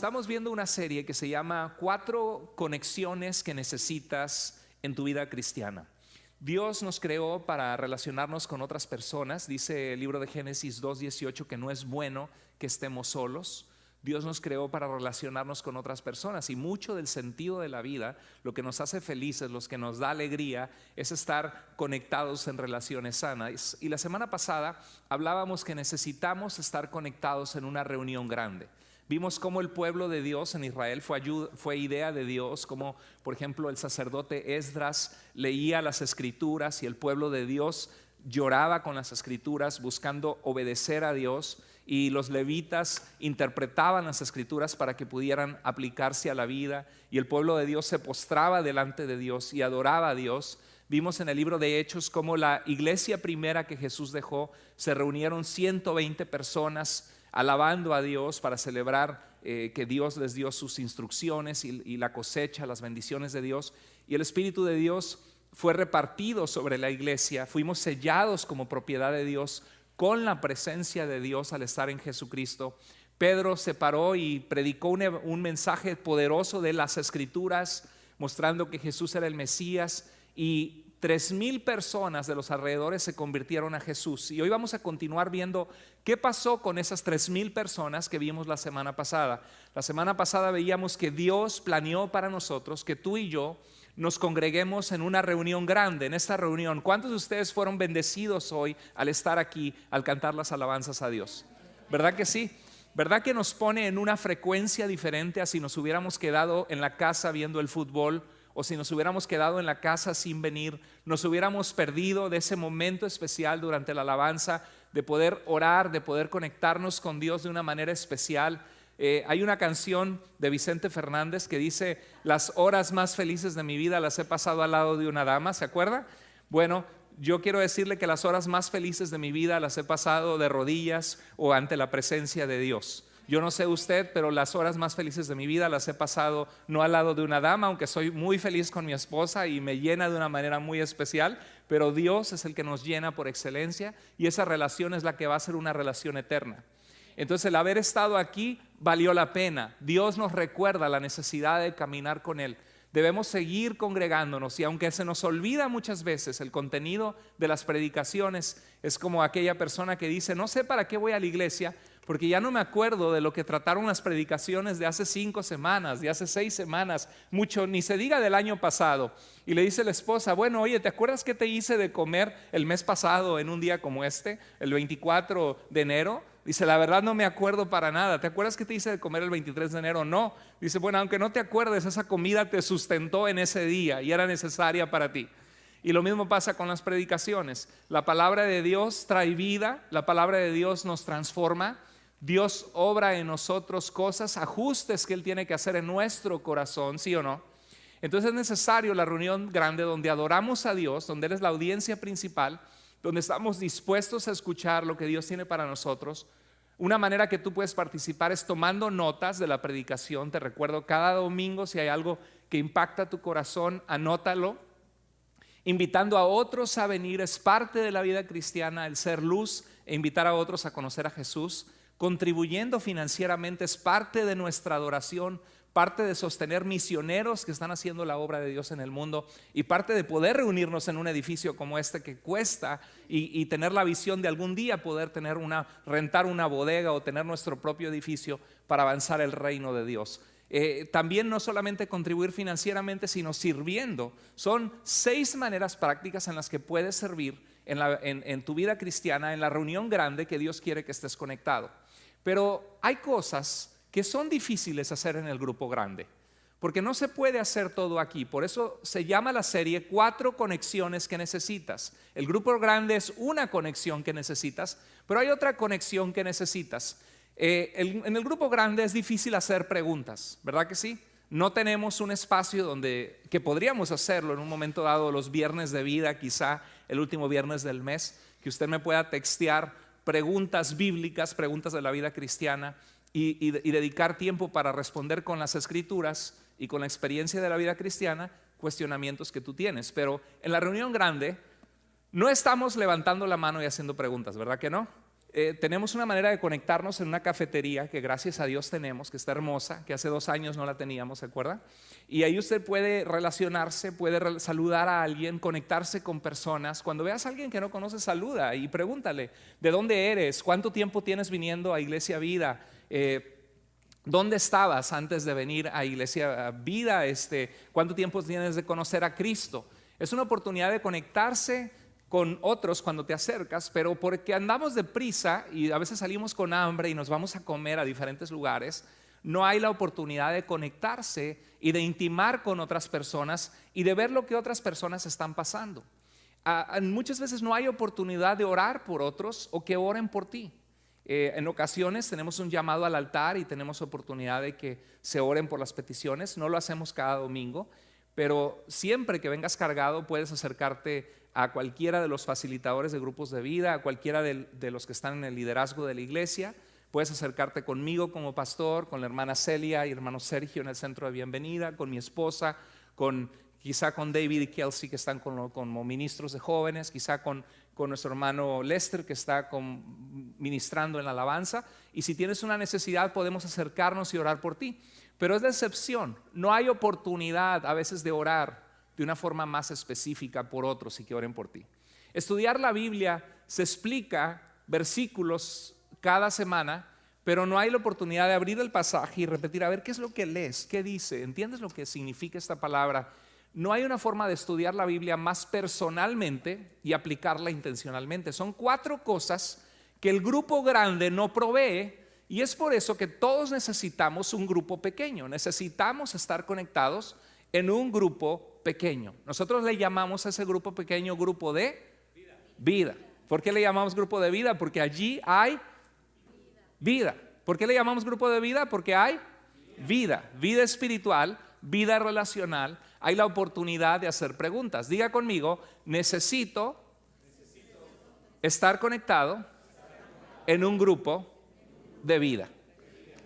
Estamos viendo una serie que se llama 4 conexiones que necesitas en tu vida cristiana. Dios nos creó para relacionarnos con otras personas. Dice el libro de Génesis 2:18 que no es bueno que estemos solos. Dios nos creó para relacionarnos con otras personas, y mucho del sentido de la vida, lo que nos hace felices, lo que nos da alegría, es estar conectados en relaciones sanas. Y la semana pasada hablábamos que necesitamos estar conectados en una reunión grande. Vimos cómo el pueblo de Dios en Israel fue idea de Dios, como por ejemplo el sacerdote Esdras leía las escrituras y el pueblo de Dios lloraba con las escrituras buscando obedecer a Dios, y los levitas interpretaban las escrituras para que pudieran aplicarse a la vida, y el pueblo de Dios se postraba delante de Dios y adoraba a Dios. Vimos en el libro de Hechos cómo la iglesia primera que Jesús dejó, se reunieron 120 personas alabando a Dios para celebrar que Dios les dio sus instrucciones y la cosecha, las bendiciones de Dios, y el Espíritu de Dios fue repartido sobre la iglesia. Fuimos sellados como propiedad de Dios con la presencia de Dios al estar en Jesucristo. Pedro se paró y predicó un mensaje poderoso de las escrituras, mostrando que Jesús era el Mesías, y 3,000 personas de los alrededores se convirtieron a Jesús. Y hoy vamos a continuar viendo qué pasó con esas 3,000 personas que vimos la semana pasada. La semana pasada veíamos que Dios planeó para nosotros que tú y yo nos congreguemos en una reunión grande. En esta reunión, ¿cuántos de ustedes fueron bendecidos hoy al estar aquí, al cantar las alabanzas a Dios? ¿Verdad que sí? ¿Verdad que nos pone en una frecuencia diferente a si nos hubiéramos quedado en la casa viendo el fútbol, o si nos hubiéramos quedado en la casa sin venir? Nos hubiéramos perdido de ese momento especial durante la alabanza, de poder orar, de poder conectarnos con Dios de una manera especial. Hay una canción de Vicente Fernández que dice: las horas más felices de mi vida las he pasado al lado de una dama. ¿Se acuerda? Bueno, yo quiero decirle que las horas más felices de mi vida las he pasado de rodillas o ante la presencia de Dios. Yo no sé usted, pero las horas más felices de mi vida las he pasado no al lado de una dama, aunque soy muy feliz con mi esposa y me llena de una manera muy especial, pero Dios es el que nos llena por excelencia, y esa relación es la que va a ser una relación eterna. Entonces el haber estado aquí valió la pena. Dios nos recuerda la necesidad de caminar con Él. Debemos seguir congregándonos, y aunque se nos olvida muchas veces el contenido de las predicaciones, es como aquella persona que dice: no sé para qué voy a la iglesia, porque ya no me acuerdo de lo que trataron las predicaciones de hace 5 semanas, de hace 6 semanas, mucho, ni se diga del año pasado. Y le dice la esposa: bueno, oye, ¿te acuerdas qué te hice de comer el mes pasado en un día como este, el 24 de enero? Dice: la verdad no me acuerdo para nada. ¿Te acuerdas qué te hice de comer el 23 de enero? No. Dice: bueno, aunque no te acuerdes, esa comida te sustentó en ese día y era necesaria para ti. Y lo mismo pasa con las predicaciones. La palabra de Dios trae vida, la palabra de Dios nos transforma. Dios obra en nosotros cosas, ajustes que Él tiene que hacer en nuestro corazón, ¿sí o no? Entonces es necesario la reunión grande donde adoramos a Dios, donde Él es la audiencia principal, donde estamos dispuestos a escuchar lo que Dios tiene para nosotros. Una manera que tú puedes participar es tomando notas de la predicación. Te recuerdo, cada domingo, si hay algo que impacta tu corazón, anótalo. Invitando a otros a venir es parte de la vida cristiana, el ser luz e invitar a otros a conocer a Jesús. Contribuyendo financieramente es parte de nuestra adoración, parte de sostener misioneros que están haciendo la obra de Dios en el mundo, y parte de poder reunirnos en un edificio como este que cuesta, y tener la visión de algún día poder tener rentar una bodega o tener nuestro propio edificio para avanzar el reino de Dios. También no solamente contribuir financieramente, sino sirviendo. Son 6 maneras prácticas en las que puedes servir en tu vida cristiana, en la reunión grande que Dios quiere que estés conectado. Pero hay cosas que son difíciles hacer en el grupo grande, porque no se puede hacer todo aquí. Por eso se llama la serie 4 conexiones que necesitas. El grupo grande es una conexión que necesitas, pero hay otra conexión que necesitas. En el grupo grande es difícil hacer preguntas, ¿verdad que sí? No tenemos un espacio que podríamos hacerlo en un momento dado, los viernes de vida, quizá el último viernes del mes, que usted me pueda textear preguntas bíblicas, preguntas de la vida cristiana, y dedicar tiempo para responder con las escrituras y con la experiencia de la vida cristiana cuestionamientos que tú tienes. Pero en la reunión grande no estamos levantando la mano y haciendo preguntas, ¿verdad que no? tenemos una manera de conectarnos en una cafetería que gracias a Dios tenemos, que está hermosa, que hace 2 años no la teníamos, ¿se acuerda? Y ahí usted puede relacionarse, puede saludar a alguien, conectarse con personas. Cuando veas a alguien que no conoce, saluda y pregúntale, ¿de dónde eres? ¿Cuánto tiempo tienes viniendo a Iglesia Vida? ¿Dónde estabas antes de venir a Iglesia Vida? ¿Cuánto tiempo tienes de conocer a Cristo? Es una oportunidad de conectarse con otros cuando te acercas, pero porque andamos deprisa y a veces salimos con hambre y nos vamos a comer a diferentes lugares, no hay la oportunidad de conectarse y de intimar con otras personas y de ver lo que otras personas están pasando. Muchas veces no hay oportunidad de orar por otros o que oren por ti. En ocasiones tenemos un llamado al altar y tenemos oportunidad de que se oren por las peticiones. No lo hacemos cada domingo, pero siempre que vengas cargado puedes acercarte a cualquiera de los facilitadores de grupos de vida, a cualquiera de los que están en el liderazgo de la iglesia. Puedes acercarte conmigo como pastor, con la hermana Celia y hermano Sergio en el centro de bienvenida, con mi esposa, quizá con David y Kelsey que están como ministros de jóvenes, quizá con nuestro hermano Lester que está ministrando en la alabanza. Y si tienes una necesidad podemos acercarnos y orar por ti. Pero es la excepción, no hay oportunidad a veces de orar de una forma más específica por otros y que oren por ti. Estudiar la Biblia se explica versículos cada semana, pero no hay la oportunidad de abrir el pasaje y repetir, a ver, ¿qué es lo que lees? ¿Qué dice? ¿Entiendes lo que significa esta palabra? No hay una forma de estudiar la Biblia más personalmente y aplicarla intencionalmente. Son 4 cosas que el grupo grande no provee, y es por eso que todos necesitamos un grupo pequeño. Necesitamos estar conectados en un grupo pequeño. Nosotros le llamamos a ese grupo pequeño grupo de vida. ¿Por qué le llamamos grupo de vida? Porque allí hay vida. ¿Por qué le llamamos grupo de vida? Porque hay vida, vida espiritual, vida relacional. Hay la oportunidad de hacer preguntas. Diga conmigo, necesito estar conectado en un grupo de vida,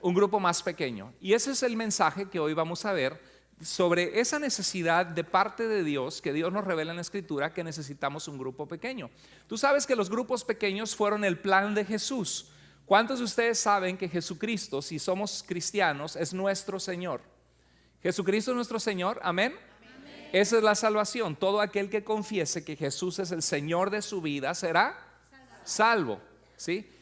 un grupo más pequeño. Y ese es el mensaje que hoy vamos a ver sobre esa necesidad de parte de Dios, que Dios nos revela en la Escritura, que necesitamos un grupo pequeño. Tú sabes que los grupos pequeños fueron el plan de Jesús. ¿Cuántos de ustedes saben que Jesucristo, si somos cristianos, es nuestro Señor? Jesucristo es nuestro Señor, amén. Esa es la salvación. Todo aquel que confiese que Jesús es el Señor de su vida será salvo, ¿sí?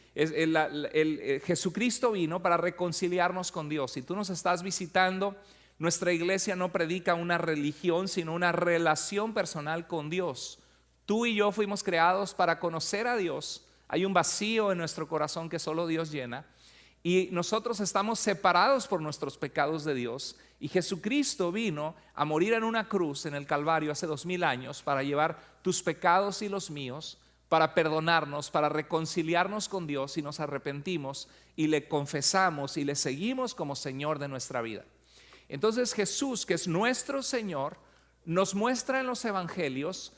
Jesucristo vino para reconciliarnos con Dios. Si tú nos estás visitando, nuestra iglesia no predica una religión, sino una relación personal con Dios. Tú y yo fuimos creados para conocer a Dios. Hay un vacío en nuestro corazón que solo Dios llena, y nosotros estamos separados por nuestros pecados de Dios. Y Jesucristo vino a morir en una cruz en el Calvario hace 2000 años para llevar tus pecados y los míos, para perdonarnos, para reconciliarnos con Dios si nos arrepentimos y le confesamos y le seguimos como Señor de nuestra vida. Entonces Jesús, que es nuestro Señor, nos muestra en los evangelios,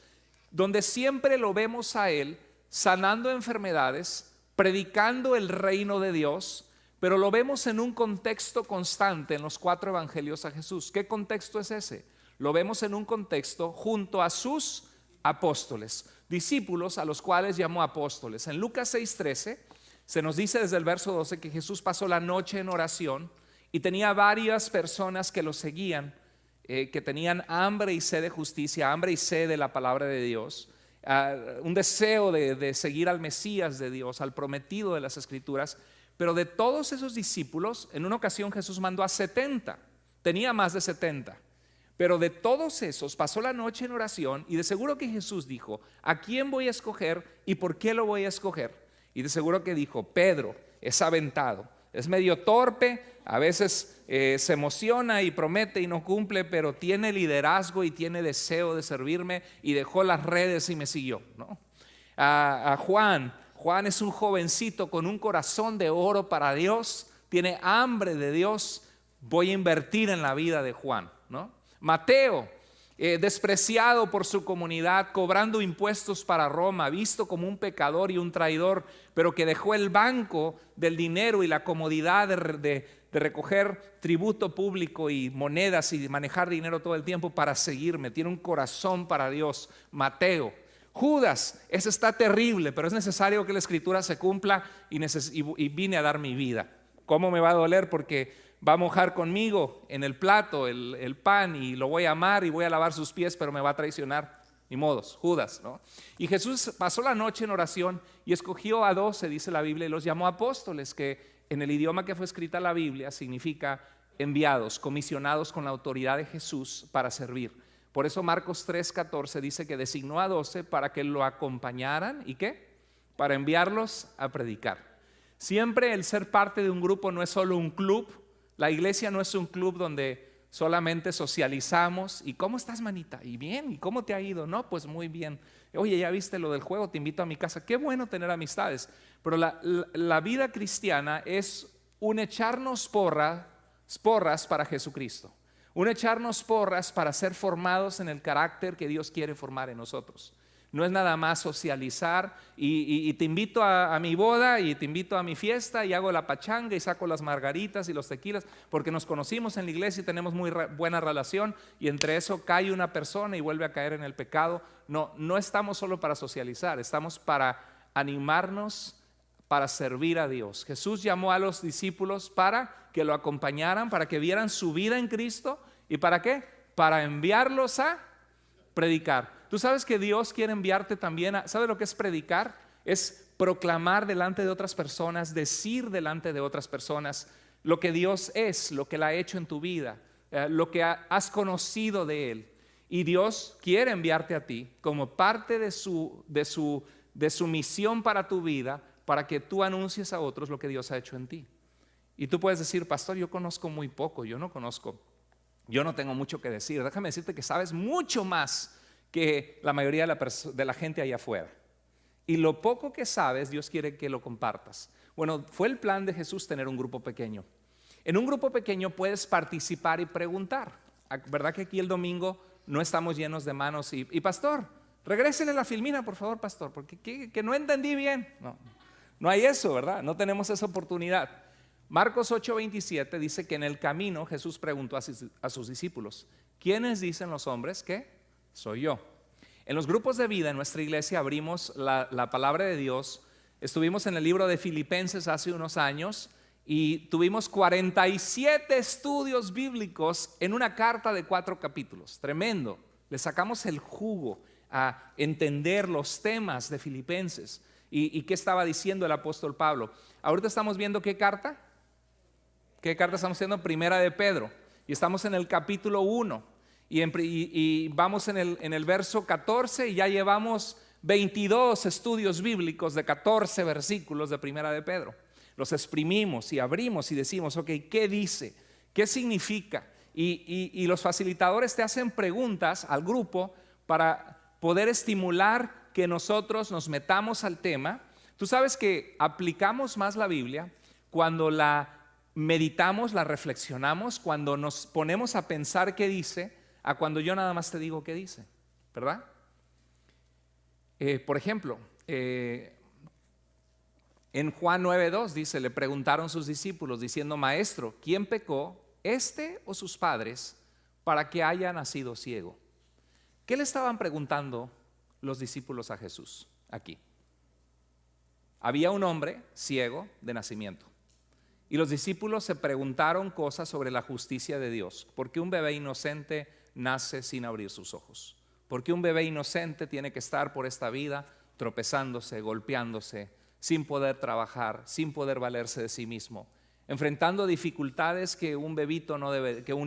donde siempre lo vemos a Él sanando enfermedades, predicando el reino de Dios, pero lo vemos en un contexto constante en los 4 evangelios a Jesús. ¿Qué contexto es ese? Lo vemos en un contexto junto a sus apóstoles, discípulos a los cuales llamó apóstoles. En Lucas 6:13 se nos dice desde el verso 12 que Jesús pasó la noche en oración y tenía varias personas que lo seguían, que tenían hambre y sed de justicia, hambre y sed de la palabra de Dios, un deseo de seguir al Mesías de Dios, al prometido de las Escrituras. Pero de todos esos discípulos, en una ocasión Jesús mandó a 70, tenía más de 70. Pero de todos esos pasó la noche en oración, y de seguro que Jesús dijo, ¿a quién voy a escoger y por qué lo voy a escoger? Y de seguro que dijo, Pedro es aventado, es medio torpe, a veces se emociona y promete y no cumple, pero tiene liderazgo y tiene deseo de servirme, y dejó las redes y me siguió, ¿no? A Juan es un jovencito con un corazón de oro para Dios, tiene hambre de Dios, voy a invertir en la vida de Juan, ¿no? Mateo, despreciado por su comunidad, cobrando impuestos para Roma, visto como un pecador y un traidor, pero que dejó el banco del dinero y la comodidad de recoger tributo público y monedas y manejar dinero todo el tiempo para seguirme. Tiene un corazón para Dios. Mateo. Judas, ese está terrible, pero es necesario que la escritura se cumpla y vine a dar mi vida. ¿Cómo me va a doler? Porque va a mojar conmigo en el plato el pan y lo voy a amar y voy a lavar sus pies, pero me va a traicionar. Ni modos, Judas, ¿no? Y Jesús pasó la noche en oración y escogió a 12, dice la Biblia, y los llamó apóstoles, que en el idioma que fue escrita la Biblia significa enviados, comisionados con la autoridad de Jesús para servir. Por eso Marcos 3:14 dice que designó a 12 para que lo acompañaran. ¿Y qué? Para enviarlos a predicar. Siempre el ser parte de un grupo no es solo un club. La iglesia no es un club donde solamente socializamos. ¿Y cómo estás, manita? Y bien, ¿y cómo te ha ido? No, pues muy bien. Oye, ¿ya viste lo del juego? Te invito a mi casa. Qué bueno tener amistades. Pero la vida cristiana es un echarnos porras para Jesucristo. Un echarnos porras para ser formados en el carácter que Dios quiere formar en nosotros. No es nada más socializar y te invito a mi boda y te invito a mi fiesta y hago la pachanga y saco las margaritas y los tequilas porque nos conocimos en la iglesia y tenemos muy buena relación, y entre eso cae una persona y vuelve a caer en el pecado. No, no estamos solo para socializar, estamos para animarnos, para servir a Dios. Jesús llamó a los discípulos para que lo acompañaran, para que vieran su vida en Cristo. ¿Y para qué? Para enviarlos a predicar. Tú sabes que Dios quiere enviarte también ¿sabes lo que es predicar? Es proclamar delante de otras personas, decir delante de otras personas lo que Dios es, lo que Él ha hecho en tu vida, lo que has conocido de Él. Y Dios quiere enviarte a ti como parte de su misión para tu vida, para que tú anuncies a otros lo que Dios ha hecho en ti. Y tú puedes decir, pastor, yo conozco muy poco, yo no tengo mucho que decir. Déjame decirte que sabes mucho más que la mayoría de la gente allá afuera. Y lo poco que sabes, Dios quiere que lo compartas. Bueno, fue el plan de Jesús tener un grupo pequeño. En un grupo pequeño puedes participar y preguntar. ¿Verdad que aquí el domingo no estamos llenos de manos? Y pastor, regrésele la filmina, por favor, pastor, porque que no entendí bien. No hay eso, ¿verdad? No tenemos esa oportunidad. Marcos 8:27 dice que en el camino Jesús preguntó a sus discípulos, ¿quiénes dicen los hombres que soy yo? En los grupos de vida en nuestra iglesia abrimos la palabra de Dios. Estuvimos en el libro de Filipenses hace unos años y tuvimos 47 estudios bíblicos en una carta de 4 capítulos. Tremendo. Le sacamos el jugo a entender los temas de Filipenses y qué estaba diciendo el apóstol Pablo. Ahorita estamos viendo qué carta. ¿Qué carta estamos haciendo? Primera de Pedro. Y estamos en el capítulo 1. Y vamos en el verso 14 y ya llevamos 22 estudios bíblicos de 14 versículos de Primera de Pedro. Los exprimimos y abrimos y decimos, ok, ¿qué dice? ¿Qué significa? Y los facilitadores te hacen preguntas al grupo para poder estimular que nosotros nos metamos al tema. Tú sabes que aplicamos más la Biblia cuando la meditamos, la reflexionamos, cuando nos ponemos a pensar qué dice, a cuando yo nada más te digo qué dice, ¿verdad? Por ejemplo, en Juan 9:2 dice, le preguntaron sus discípulos diciendo, maestro, ¿quién pecó, este o sus padres, para que haya nacido ciego? ¿Qué le estaban preguntando los discípulos a Jesús aquí? Había un hombre ciego de nacimiento. Y los discípulos se preguntaron cosas sobre la justicia de Dios. ¿Por qué un bebé inocente nace sin abrir sus ojos? ¿Por qué un bebé inocente tiene que estar por esta vida tropezándose, golpeándose, sin poder trabajar, sin poder valerse de sí mismo, enfrentando dificultades que un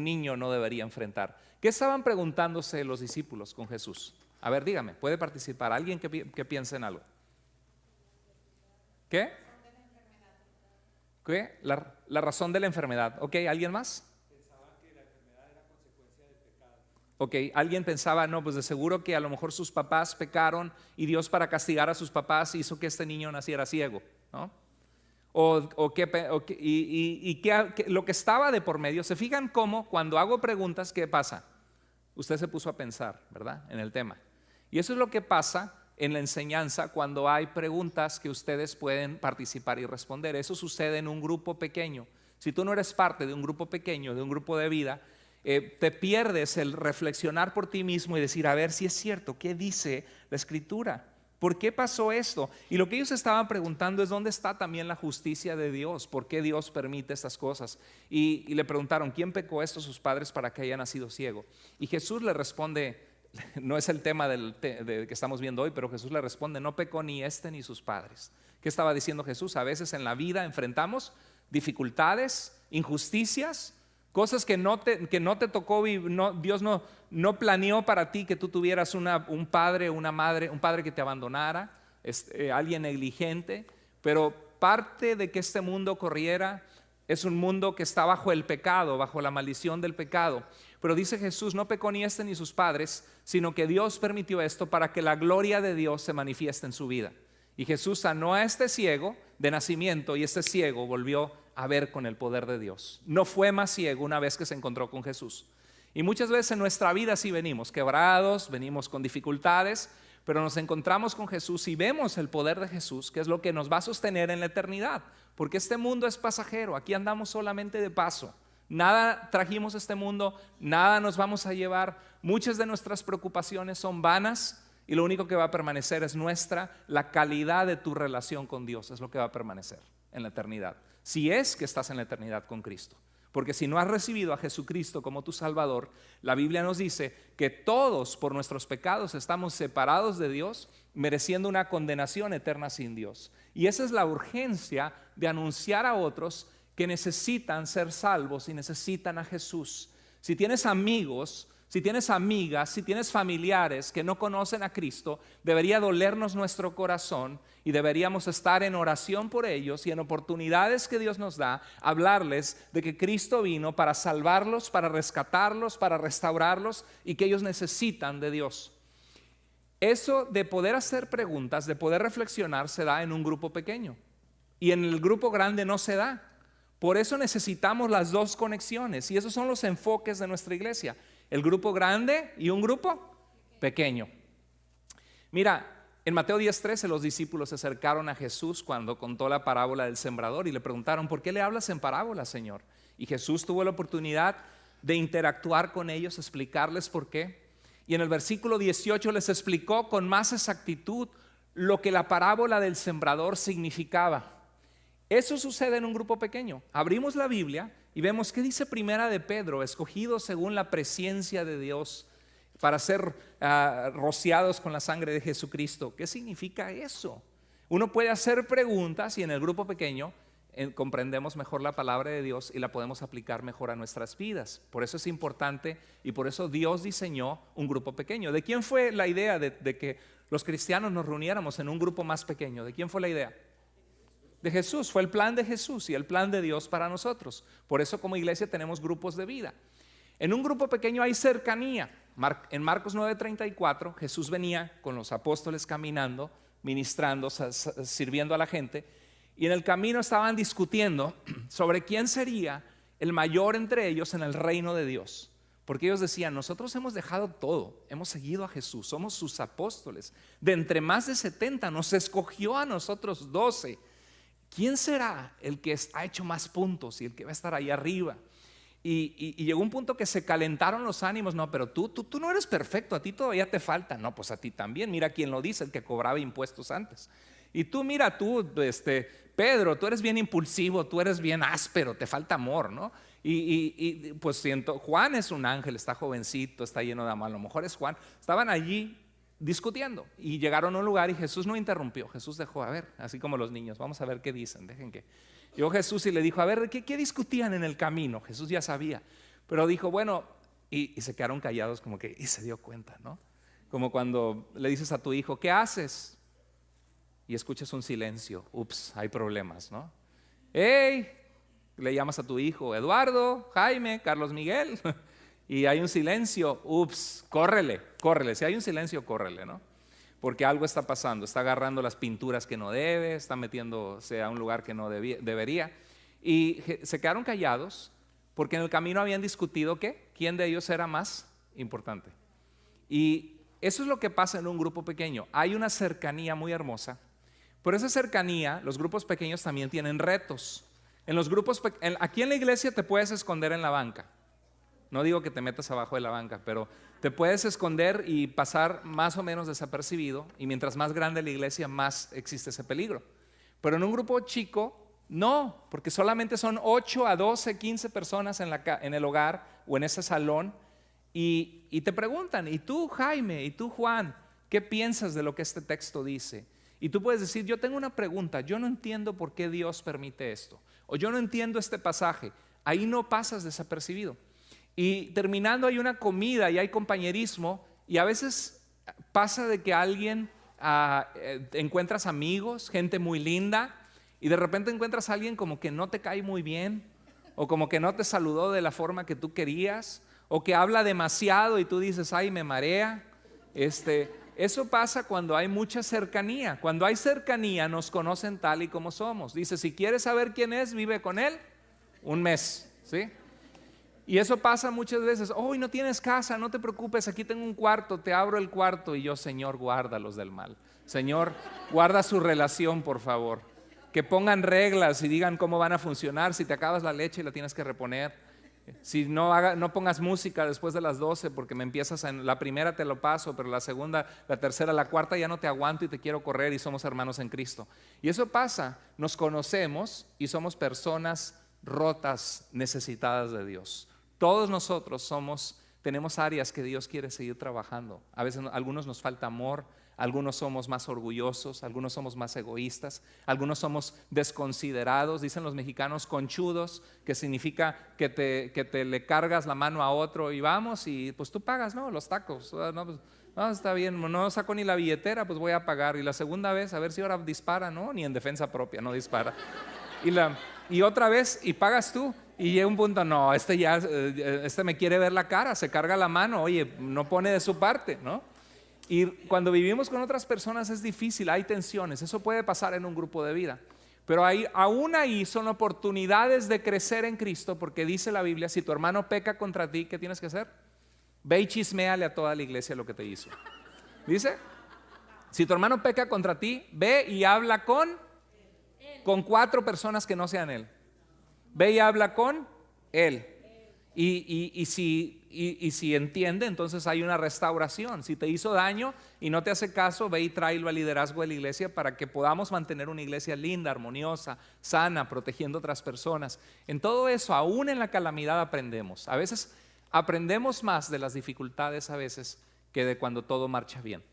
niño no debería enfrentar? ¿Qué estaban preguntándose los discípulos con Jesús? A ver, dígame, puede participar alguien que piense en algo. ¿Qué? ¿Qué? La razón de la enfermedad. ¿Ok? ¿Alguien más? Pensaban que la enfermedad era consecuencia del pecado. Ok, alguien pensaba, no, pues de seguro que a lo mejor sus papás pecaron y Dios para castigar a sus papás hizo que este niño naciera ciego, ¿no? Lo que estaba de por medio. ¿Se fijan cómo cuando hago preguntas, qué pasa? Usted se puso a pensar, ¿verdad? En el tema. Y eso es lo que pasa en la enseñanza cuando hay preguntas que ustedes pueden participar y responder. Eso sucede en un grupo pequeño. Si tú no eres parte de un grupo pequeño, de un grupo de vida, te pierdes el reflexionar por ti mismo y decir, a ver si es cierto, ¿qué dice la Escritura? ¿Por qué pasó esto? Y lo que ellos estaban preguntando es dónde está también la justicia de Dios, por qué Dios permite estas cosas. Y le preguntaron, ¿quién pecó esto sus padres para que haya nacido ciego? Y Jesús le responde, no es el tema que estamos viendo hoy, pero Jesús le responde, no pecó ni este ni sus padres. ¿Qué estaba diciendo Jesús? A veces en la vida enfrentamos dificultades, injusticias, cosas que no te tocó vivir. Dios no planeó para ti que tú tuvieras un padre, una madre, un padre que te abandonara, alguien negligente. Pero parte de que este mundo corriera es un mundo que está bajo el pecado, bajo la maldición del pecado. Pero dice Jesús, no pecó ni este ni sus padres, sino que Dios permitió esto para que la gloria de Dios se manifieste en su vida. Y Jesús sanó a este ciego de nacimiento y este ciego volvió a ver con el poder de Dios. No fue más ciego una vez que se encontró con Jesús. Y muchas veces en nuestra vida sí venimos quebrados, venimos con dificultades, pero nos encontramos con Jesús y vemos el poder de Jesús, que es lo que nos va a sostener en la eternidad. Porque este mundo es pasajero, aquí andamos solamente de paso. Nada trajimos a este mundo, nada nos vamos a llevar. Muchas de nuestras preocupaciones son vanas. Y lo único que va a permanecer es la calidad de tu relación con Dios, es lo que va a permanecer en la eternidad. Si es que estás en la eternidad con Cristo. Porque si no has recibido a Jesucristo como tu Salvador, la Biblia nos dice que todos por nuestros pecados estamos separados de Dios, mereciendo una condenación eterna sin Dios. Y esa es la urgencia de anunciar a otros que necesitan ser salvos y necesitan a Jesús. Si tienes amigos, si tienes amigas, si tienes familiares que no conocen a Cristo, debería dolernos nuestro corazón y deberíamos estar en oración por ellos y en oportunidades que Dios nos da, hablarles de que Cristo vino para salvarlos, para rescatarlos, para restaurarlos y que ellos necesitan de Dios. Eso de poder hacer preguntas, de poder reflexionar, se da en un grupo pequeño y en el grupo grande no se da. Por eso necesitamos las dos conexiones y esos son los enfoques de nuestra iglesia. El grupo grande y un grupo pequeño. Mira, en Mateo 10:13 los discípulos se acercaron a Jesús cuando contó la parábola del sembrador y le preguntaron, ¿por qué le hablas en parábola, Señor? Y Jesús tuvo la oportunidad de interactuar con ellos, explicarles por qué. Y en el versículo 18 les explicó con más exactitud lo que la parábola del sembrador significaba. Eso sucede en un grupo pequeño. Abrimos la Biblia y vemos qué dice Primera de Pedro, escogidos según la presciencia de Dios para ser rociados con la sangre de Jesucristo. ¿Qué significa eso? Uno puede hacer preguntas y en el grupo pequeño comprendemos mejor la palabra de Dios y la podemos aplicar mejor a nuestras vidas. Por eso es importante y por eso Dios diseñó un grupo pequeño. ¿De quién fue la idea de que los cristianos nos reuniéramos en un grupo más pequeño? ¿De quién fue la idea? De Jesús, fue el plan de Jesús y el plan de Dios para nosotros. Por eso como iglesia tenemos grupos de vida. En un grupo pequeño hay cercanía. En Marcos 9:34 Jesús venía con los apóstoles caminando, ministrando, sirviendo a la gente. Y en el camino estaban discutiendo sobre quién sería el mayor entre ellos en el reino de Dios. Porque ellos decían, nosotros hemos dejado todo, hemos seguido a Jesús, somos sus apóstoles. De entre más de 70 nos escogió a nosotros 12. ¿Quién será el que ha hecho más puntos y el que va a estar ahí arriba? Y llegó un punto que se calentaron los ánimos. No, pero tú no eres perfecto, a ti todavía te falta. No, pues a ti también. Mira quién lo dice, el que cobraba impuestos antes. Y tú, mira tú, Pedro, tú eres bien impulsivo, tú eres bien áspero, te falta amor, ¿no? Y pues siento, Juan es un ángel, está jovencito, está lleno de amor, a lo mejor es Juan. Estaban allí discutiendo y llegaron a un lugar y Jesús no interrumpió. Jesús dejó, a ver, así como los niños, vamos a ver qué dicen, dejen que. Llegó Jesús y le dijo, a ver, ¿qué discutían en el camino? Jesús ya sabía, pero dijo, bueno, y se quedaron callados como que, y se dio cuenta, ¿no? Como cuando le dices a tu hijo, ¿qué haces? Y escuchas un silencio, ups, hay problemas, ¿no? ¡Hey! Le llamas a tu hijo, Eduardo, Jaime, Carlos Miguel, y hay un silencio, ups, córrele, si hay un silencio, córrele, ¿no? Porque algo está pasando, está agarrando las pinturas que no debe, está metiéndose a un lugar que no debería. Y se quedaron callados porque en el camino habían discutido quién de ellos era más importante. Y eso es lo que pasa en un grupo pequeño. Hay una cercanía muy hermosa. Por esa cercanía, los grupos pequeños también tienen retos. En los grupos, aquí en la iglesia te puedes esconder en la banca. No digo que te metas abajo de la banca, pero te puedes esconder y pasar más o menos desapercibido, y mientras más grande la iglesia, más existe ese peligro. Pero en un grupo chico, no, porque solamente son 8 a 12, 15 personas en el hogar o en ese salón, y te preguntan, ¿y tú, Jaime? ¿Y tú, Juan? ¿Qué piensas de lo que este texto dice? Y tú puedes decir, yo tengo una pregunta, yo no entiendo por qué Dios permite esto, o yo no entiendo este pasaje. Ahí no pasas desapercibido. Y terminando hay una comida y hay compañerismo, y a veces pasa de que alguien encuentras amigos, gente muy linda, y de repente encuentras a alguien como que no te cae muy bien, o como que no te saludó de la forma que tú querías, o que habla demasiado y tú dices, ay, me marea. Eso pasa cuando hay mucha cercanía. Cuando hay cercanía nos conocen tal y como somos. Dice, si quieres saber quién es, vive con él un mes, ¿sí? Y eso pasa muchas veces. Hoy no tienes casa, no te preocupes, aquí tengo un cuarto, te abro el cuarto. Y yo, Señor, guárdalos del mal. Señor, guarda su relación, por favor. Que pongan reglas y digan cómo van a funcionar. Si te acabas la leche, la tienes que reponer. Si no pongas música después de las 12, porque me empiezas en la primera te lo paso, pero la segunda, la tercera, la cuarta ya no te aguanto y te quiero correr, y somos hermanos en Cristo. Y eso pasa, nos conocemos y somos personas rotas, necesitadas de Dios. Todos nosotros tenemos áreas que Dios quiere seguir trabajando. A veces a algunos nos falta amor, algunos somos más orgullosos, algunos somos más egoístas, algunos somos desconsiderados, dicen los mexicanos, conchudos, que significa que te le cargas la mano a otro y vamos y pues tú pagas, ¿no? Los tacos, no, pues, no, está bien, no saco ni la billetera, pues voy a pagar. Y la segunda vez, a ver si ahora dispara, ¿no? Ni en defensa propia, no dispara. Y otra vez, y pagas tú. Y llega un punto, no, este me quiere ver la cara, se carga la mano, oye, no pone de su parte, ¿no? Y cuando vivimos con otras personas es difícil, hay tensiones, eso puede pasar en un grupo de vida. Pero aún ahí son oportunidades de crecer en Cristo, porque dice la Biblia, si tu hermano peca contra ti, ¿qué tienes que hacer? Ve y chisméale a toda la iglesia lo que te hizo. Dice, si tu hermano peca contra ti, ve y habla con 4 personas que no sean él. Ve y habla con él. Y si entiende, entonces hay una restauración. Si te hizo daño y no te hace caso, ve y tráelo al liderazgo de la iglesia para que podamos mantener una iglesia linda, armoniosa, sana, protegiendo a otras personas. En todo eso, aún en la calamidad aprendemos. A veces aprendemos más de las dificultades a veces que de cuando todo marcha bien.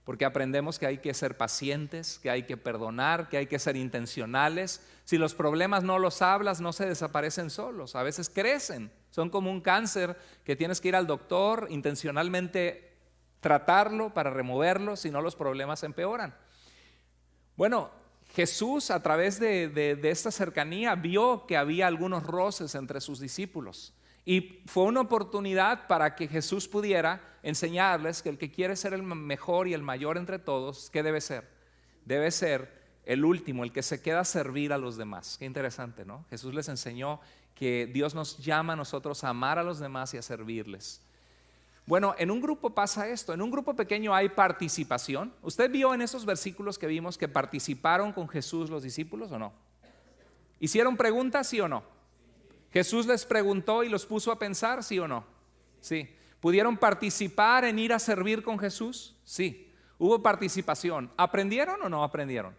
Porque aprendemos que hay que ser pacientes, que hay que perdonar, que hay que ser intencionales. Si los problemas no los hablas, no se desaparecen solos, a veces crecen. Son como un cáncer que tienes que ir al doctor, intencionalmente tratarlo para removerlo, si no los problemas empeoran. Bueno, Jesús a través de esta cercanía vio que había algunos roces entre sus discípulos. Y fue una oportunidad para que Jesús pudiera enseñarles que el que quiere ser el mejor y el mayor entre todos, ¿qué debe ser? Debe ser el último, el que se queda a servir a los demás. Qué interesante, ¿no? Jesús les enseñó que Dios nos llama a nosotros a amar a los demás y a servirles. Bueno, en un grupo pasa esto, en un grupo pequeño hay participación. ¿Usted vio en esos versículos que vimos que participaron con Jesús los discípulos o no? ¿Hicieron preguntas, sí o no? ¿Jesús les preguntó y los puso a pensar, sí o no? Sí. ¿Pudieron participar en ir a servir con Jesús? Sí. Hubo participación. ¿Aprendieron o no aprendieron?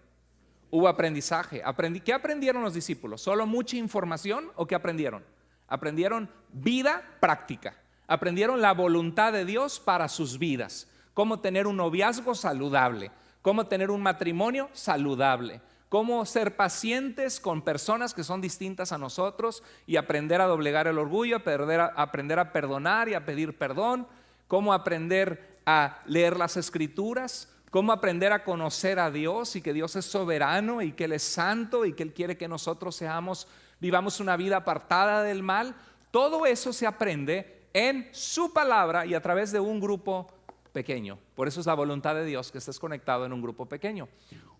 Hubo aprendizaje. ¿Qué aprendieron los discípulos? ¿Solo mucha información o qué aprendieron? Aprendieron vida práctica. Aprendieron la voluntad de Dios para sus vidas. Cómo tener un noviazgo saludable. Cómo tener un matrimonio saludable. Cómo ser pacientes con personas que son distintas a nosotros y aprender a doblegar el orgullo, aprender a perdonar y a pedir perdón. Cómo aprender a leer las escrituras. Cómo aprender a conocer a Dios y que Dios es soberano y que Él es santo y que Él quiere que nosotros vivamos una vida apartada del mal. Todo eso se aprende en su palabra y a través de un grupo pequeño. Por eso es la voluntad de Dios que estés conectado en un grupo pequeño.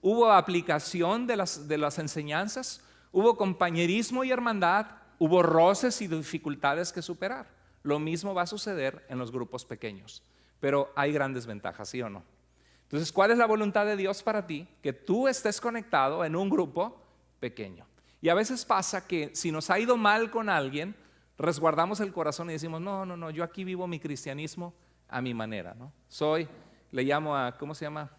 Hubo aplicación de las enseñanzas, hubo compañerismo y hermandad, hubo roces y dificultades que superar. Lo mismo va a suceder en los grupos pequeños, pero hay grandes ventajas, ¿sí o no? Entonces, ¿cuál es la voluntad de Dios para ti? Que tú estés conectado en un grupo pequeño. Y a veces pasa que si nos ha ido mal con alguien, resguardamos el corazón y decimos, no, yo aquí vivo mi cristianismo a mi manera, ¿no? Le llamo a, ¿cómo se llama?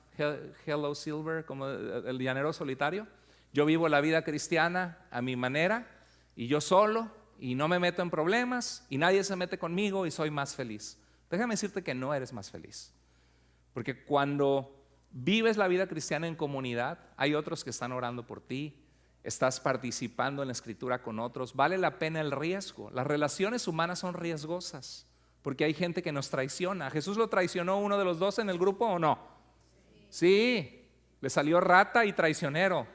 Hello Silver, como el llanero solitario. Yo vivo la vida cristiana a mi manera y yo solo, y no me meto en problemas y nadie se mete conmigo y soy más feliz. Déjame decirte que no eres más feliz, porque cuando vives la vida cristiana en comunidad, hay otros que están orando por ti, estás participando en la escritura con otros, vale la pena el riesgo. Las relaciones humanas son riesgosas porque hay gente que nos traiciona. ¿Jesús lo traicionó uno de los dos en el grupo o no? Sí, le salió rata y traicionero.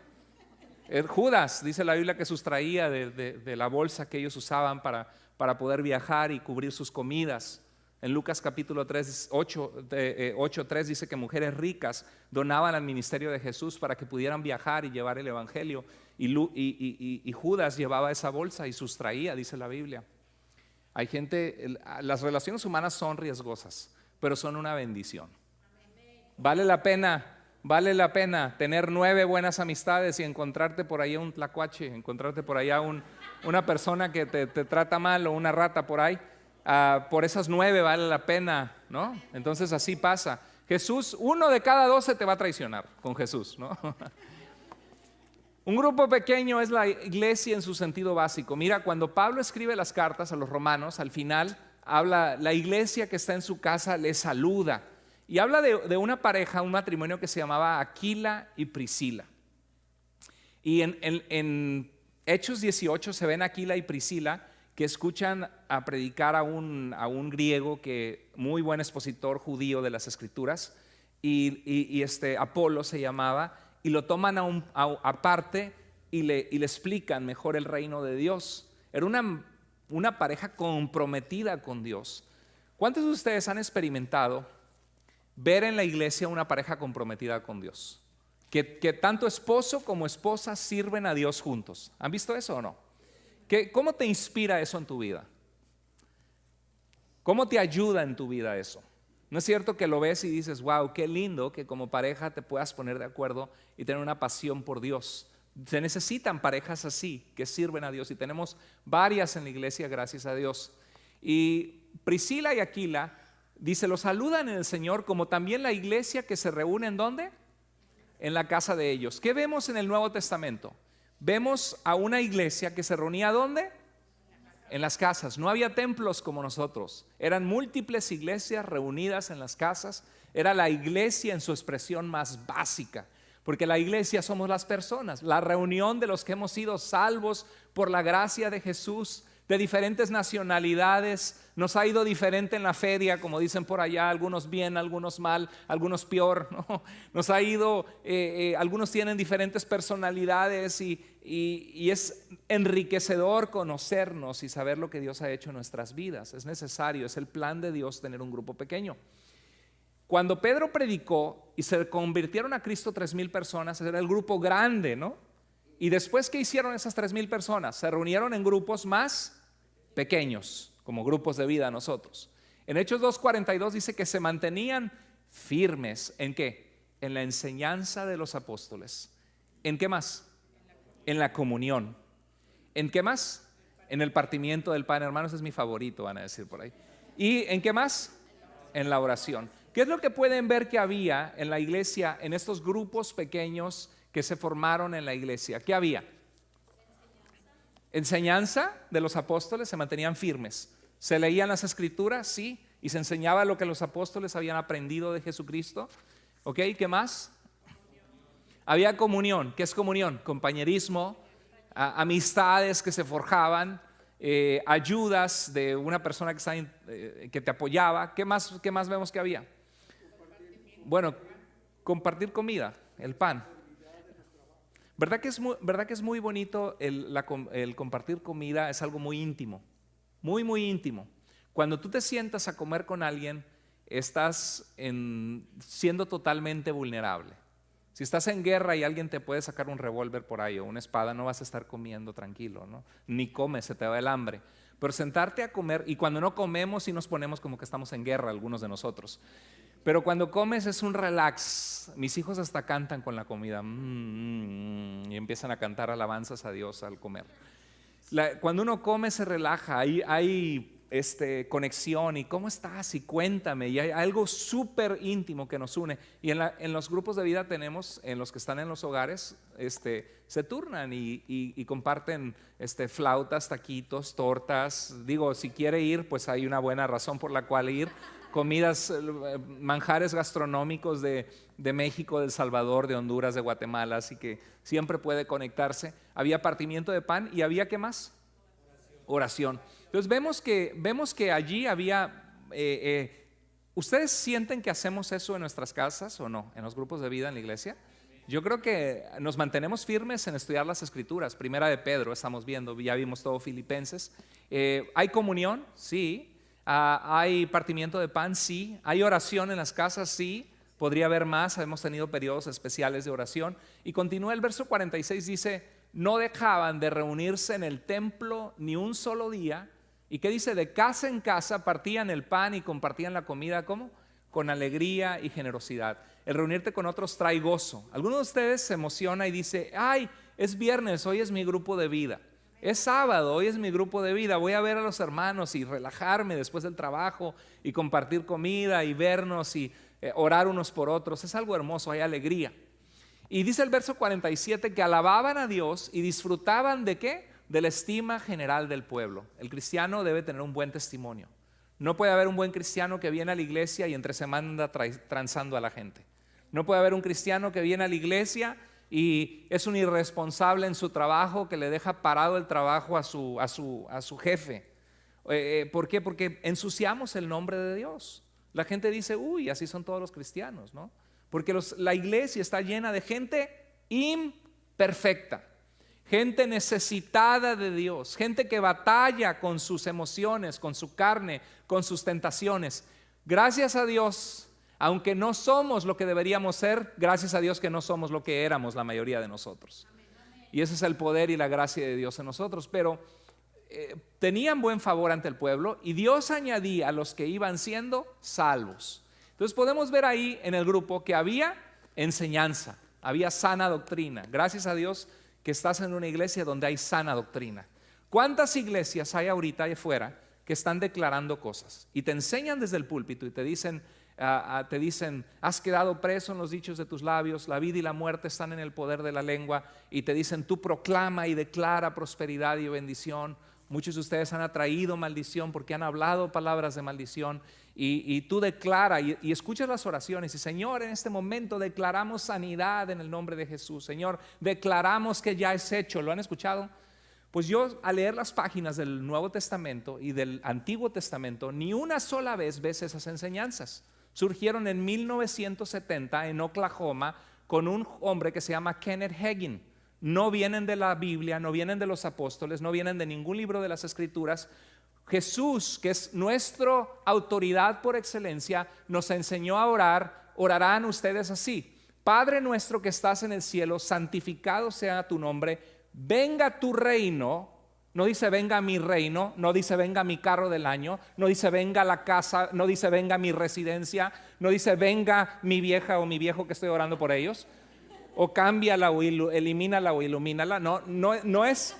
Judas, dice la Biblia, que sustraía de la bolsa que ellos usaban para poder viajar y cubrir sus comidas. En Lucas capítulo 8:3 dice que mujeres ricas donaban al ministerio de Jesús para que pudieran viajar y llevar el evangelio, y Judas llevaba esa bolsa y sustraía, dice la Biblia. Hay gente, las relaciones humanas son riesgosas, pero son una bendición. Vale la pena tener 9 buenas amistades y encontrarte por ahí un tlacuache, encontrarte por allá una persona que te trata mal, o una rata por ahí. Por esas 9 vale la pena, ¿no? Entonces así pasa. Jesús, 1 de cada 12 te va a traicionar con Jesús, ¿no? Un grupo pequeño es la iglesia en su sentido básico. Mira, cuando Pablo escribe las cartas a los romanos, al final habla, la iglesia que está en su casa le saluda, y habla de una pareja, un matrimonio que se llamaba Aquila y Priscila. Y en Hechos 18 se ven Aquila y Priscila que escuchan a predicar a un griego, que muy buen expositor judío de las escrituras, y Apolo se llamaba, y lo toman aparte y le explican mejor el reino de Dios. Era una pareja comprometida con Dios. ¿Cuántos de ustedes han experimentado ver en la iglesia una pareja comprometida con Dios? Que tanto esposo como esposa sirven a Dios juntos. ¿Han visto eso o no? ¿Cómo te inspira eso en tu vida? ¿Cómo te ayuda en tu vida eso? ¿No es cierto que lo ves y dices, wow, qué lindo que como pareja te puedas poner de acuerdo y tener una pasión por Dios? Se necesitan parejas así, que sirven a Dios, y tenemos varias en la iglesia, gracias a Dios. Y Priscila y Aquila, dice, los saludan en el Señor, como también la iglesia que se reúne ¿en dónde? En la casa de ellos. ¿Qué vemos en el Nuevo Testamento? Vemos a una iglesia que se reunía ¿dónde? En las casas. No había templos como nosotros. Eran múltiples iglesias reunidas en las casas. Era la iglesia en su expresión más básica, porque la iglesia somos las personas, la reunión de los que hemos sido salvos por la gracia de Jesús, de diferentes nacionalidades. Nos ha ido diferente en la feria, como dicen por allá, algunos bien, algunos mal, algunos peor, ¿no? Nos ha ido, algunos tienen diferentes personalidades, y es enriquecedor conocernos y saber lo que Dios ha hecho en nuestras vidas. Es necesario, es el plan de Dios tener un grupo pequeño. Cuando Pedro predicó y se convirtieron a Cristo 3,000 personas, era el grupo grande, ¿no? Y después, ¿qué hicieron esas 3,000 personas? Se reunieron en grupos más pequeños, como grupos de vida nosotros. En Hechos 2:42 dice que se mantenían firmes. ¿En qué? En la enseñanza de los apóstoles. ¿En qué más? En la comunión. ¿En qué más? En el partimiento del pan. Hermanos, es mi favorito, van a decir por ahí. ¿Y en qué más? En la oración. ¿Qué es lo que pueden ver que había en la iglesia, en estos grupos pequeños que se formaron en la iglesia? ¿Qué había? Enseñanza de los apóstoles, se mantenían firmes. Se leían las escrituras, sí, y se enseñaba lo que los apóstoles habían aprendido de Jesucristo. ¿Ok? ¿Qué más? Había comunión. ¿Qué es comunión? Compañerismo, amistades que se forjaban, ayudas de una persona que te apoyaba. ¿Qué más vemos que había? Bueno, compartir comida, el pan. ¿Verdad que es muy bonito el compartir comida? Es algo muy íntimo, muy, muy íntimo. Cuando tú te sientas a comer con alguien, estás siendo totalmente vulnerable. Si estás en guerra y alguien te puede sacar un revólver por ahí o una espada, no vas a estar comiendo tranquilo, ¿no? Ni comes, se te va el hambre. Pero sentarte a comer, y cuando no comemos sí nos ponemos como que estamos en guerra, algunos de nosotros. Pero cuando comes es un relax. Mis hijos hasta cantan con la comida, y empiezan a cantar alabanzas a Dios al comer. Cuando uno come se relaja, hay conexión y ¿cómo estás? Y cuéntame, y hay algo súper íntimo que nos une. Y en los grupos de vida tenemos, en los que están en los hogares, se turnan y comparten flautas, taquitos, tortas. Digo, si quiere ir, pues hay una buena razón por la cual ir. Comidas, manjares gastronómicos de México, de El Salvador, de Honduras, de Guatemala, así que siempre puede conectarse. Había partimiento de pan y había, ¿qué más? Oración. Entonces vemos que allí había, ¿ustedes sienten que hacemos eso en nuestras casas o no? En los grupos de vida en la iglesia. Yo creo que nos mantenemos firmes en estudiar las Escrituras. Primera de Pedro estamos viendo, ya vimos todo Filipenses. ¿Hay comunión? Sí. ¿Hay partimiento de pan? Sí. ¿Hay oración en las casas? Sí. Podría haber más, hemos tenido periodos especiales de oración. Y continúa el verso 46, dice, no dejaban de reunirse en el templo ni un solo día. ¿Y qué dice? De casa en casa partían el pan y compartían la comida, ¿cómo? Con alegría y generosidad. El reunirte con otros trae gozo. Alguno de ustedes se emociona y dice, ay, es viernes, hoy es mi grupo de vida. Es sábado, hoy es mi grupo de vida, voy a ver a los hermanos y relajarme después del trabajo y compartir comida y vernos y orar unos por otros. Es algo hermoso, hay alegría. Y dice el verso 47 que alababan a Dios y disfrutaban ¿de qué? De la estima general del pueblo. El cristiano debe tener un buen testimonio. No puede haber un buen cristiano que viene a la iglesia y entre semana anda transando a la gente. No puede haber un cristiano que viene a la iglesia y es un irresponsable en su trabajo, que le deja parado el trabajo a su jefe. ¿Por qué? Porque ensuciamos el nombre de Dios. La gente dice, uy, así son todos los cristianos, ¿no? Porque la iglesia está llena de gente imperfecta, gente necesitada de Dios, gente que batalla con sus emociones, con su carne, con sus tentaciones. Gracias a Dios, aunque no somos lo que deberíamos ser, gracias a Dios que no somos lo que éramos la mayoría de nosotros. Y ese es el poder y la gracia de Dios en nosotros. Pero tenían buen favor ante el pueblo y Dios añadía a los que iban siendo salvos. Entonces podemos ver ahí en el grupo que había enseñanza, había sana doctrina. Gracias a Dios que estás en una iglesia donde hay sana doctrina. ¿Cuántas iglesias hay ahorita ahí afuera que están declarando cosas y te enseñan desde el púlpito y te dicen, has quedado preso en los dichos de tus labios, la vida y la muerte están en el poder de la lengua, y te dicen, tú proclama y declara prosperidad y bendición? Muchos de ustedes han atraído maldición porque han hablado palabras de maldición, y tú declara y escuchas las oraciones y Señor, en este momento declaramos sanidad en el nombre de Jesús. Señor, declaramos que ya es hecho. ¿Lo han escuchado? Pues yo, al leer las páginas del Nuevo Testamento y del Antiguo Testamento, ni una sola vez ves esas enseñanzas. Surgieron en 1970 en Oklahoma con un hombre que se llama Kenneth Hagin. No vienen de la Biblia, no vienen de los apóstoles, no vienen de ningún libro de las Escrituras. Jesús, que es nuestra autoridad por excelencia, nos enseñó a orar. Orarán ustedes así: Padre nuestro que estás en el cielo, santificado sea tu nombre, venga tu reino. No dice venga mi reino, no dice venga mi carro del año, no dice venga la casa, no dice venga mi residencia, no dice venga mi vieja o mi viejo que estoy orando por ellos, o cámbiala o elimínala o ilumínala. No es,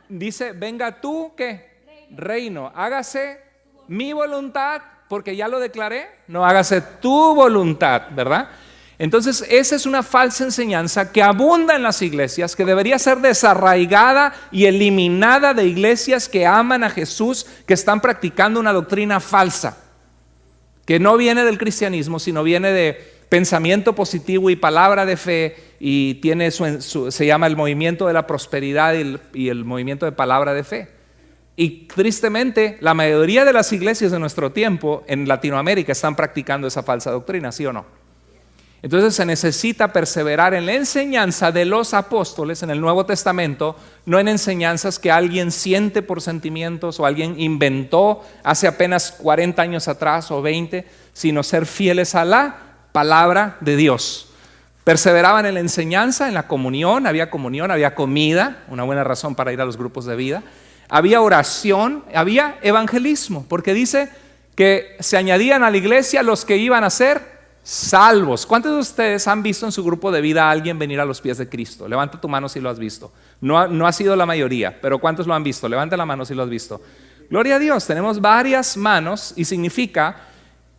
dice venga tú, ¿qué? Reino. Hágase mi voluntad, porque ya lo declaré. No, hágase tu voluntad, ¿verdad? Entonces esa es una falsa enseñanza que abunda en las iglesias, que debería ser desarraigada y eliminada de iglesias que aman a Jesús, que están practicando una doctrina falsa, que no viene del cristianismo, sino viene de pensamiento positivo y palabra de fe, y tiene se llama el movimiento de la prosperidad y el movimiento de palabra de fe. Y tristemente la mayoría de las iglesias de nuestro tiempo en Latinoamérica están practicando esa falsa doctrina, ¿sí o no? Entonces se necesita perseverar en la enseñanza de los apóstoles en el Nuevo Testamento, no en enseñanzas que alguien siente por sentimientos o alguien inventó hace apenas 40 años atrás o 20, sino ser fieles a la palabra de Dios. Perseveraban en la enseñanza, en la comunión, había comida, una buena razón para ir a los grupos de vida, había oración, había evangelismo, porque dice que se añadían a la iglesia los que iban a ser Salvos. ¿Cuántos de ustedes han visto en su grupo de vida a alguien venir a los pies de Cristo? Levanta tu mano si lo has visto. No ha sido la mayoría, pero ¿cuántos lo han visto? Levanta la mano si lo has visto. Gloria a Dios, tenemos varias manos y significa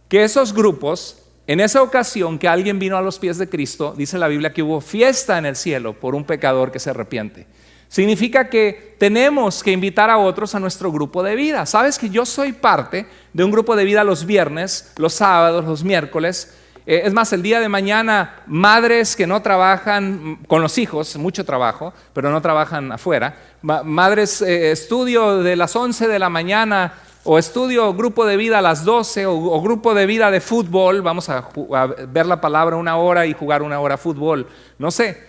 que esos grupos, en esa ocasión que alguien vino a los pies de Cristo, dice la Biblia que hubo fiesta en el cielo por un pecador que se arrepiente. Significa que tenemos que invitar a otros a nuestro grupo de vida. ¿Sabes que yo soy parte de un grupo de vida los viernes, los sábados, los miércoles? Es más, el día de mañana, madres que no trabajan con los hijos, mucho trabajo, pero no trabajan afuera. Madres, estudio de las 11 de la mañana o estudio grupo de vida a las 12 o grupo de vida de fútbol. Vamos a ver la palabra 1 hora y jugar 1 hora fútbol. No sé,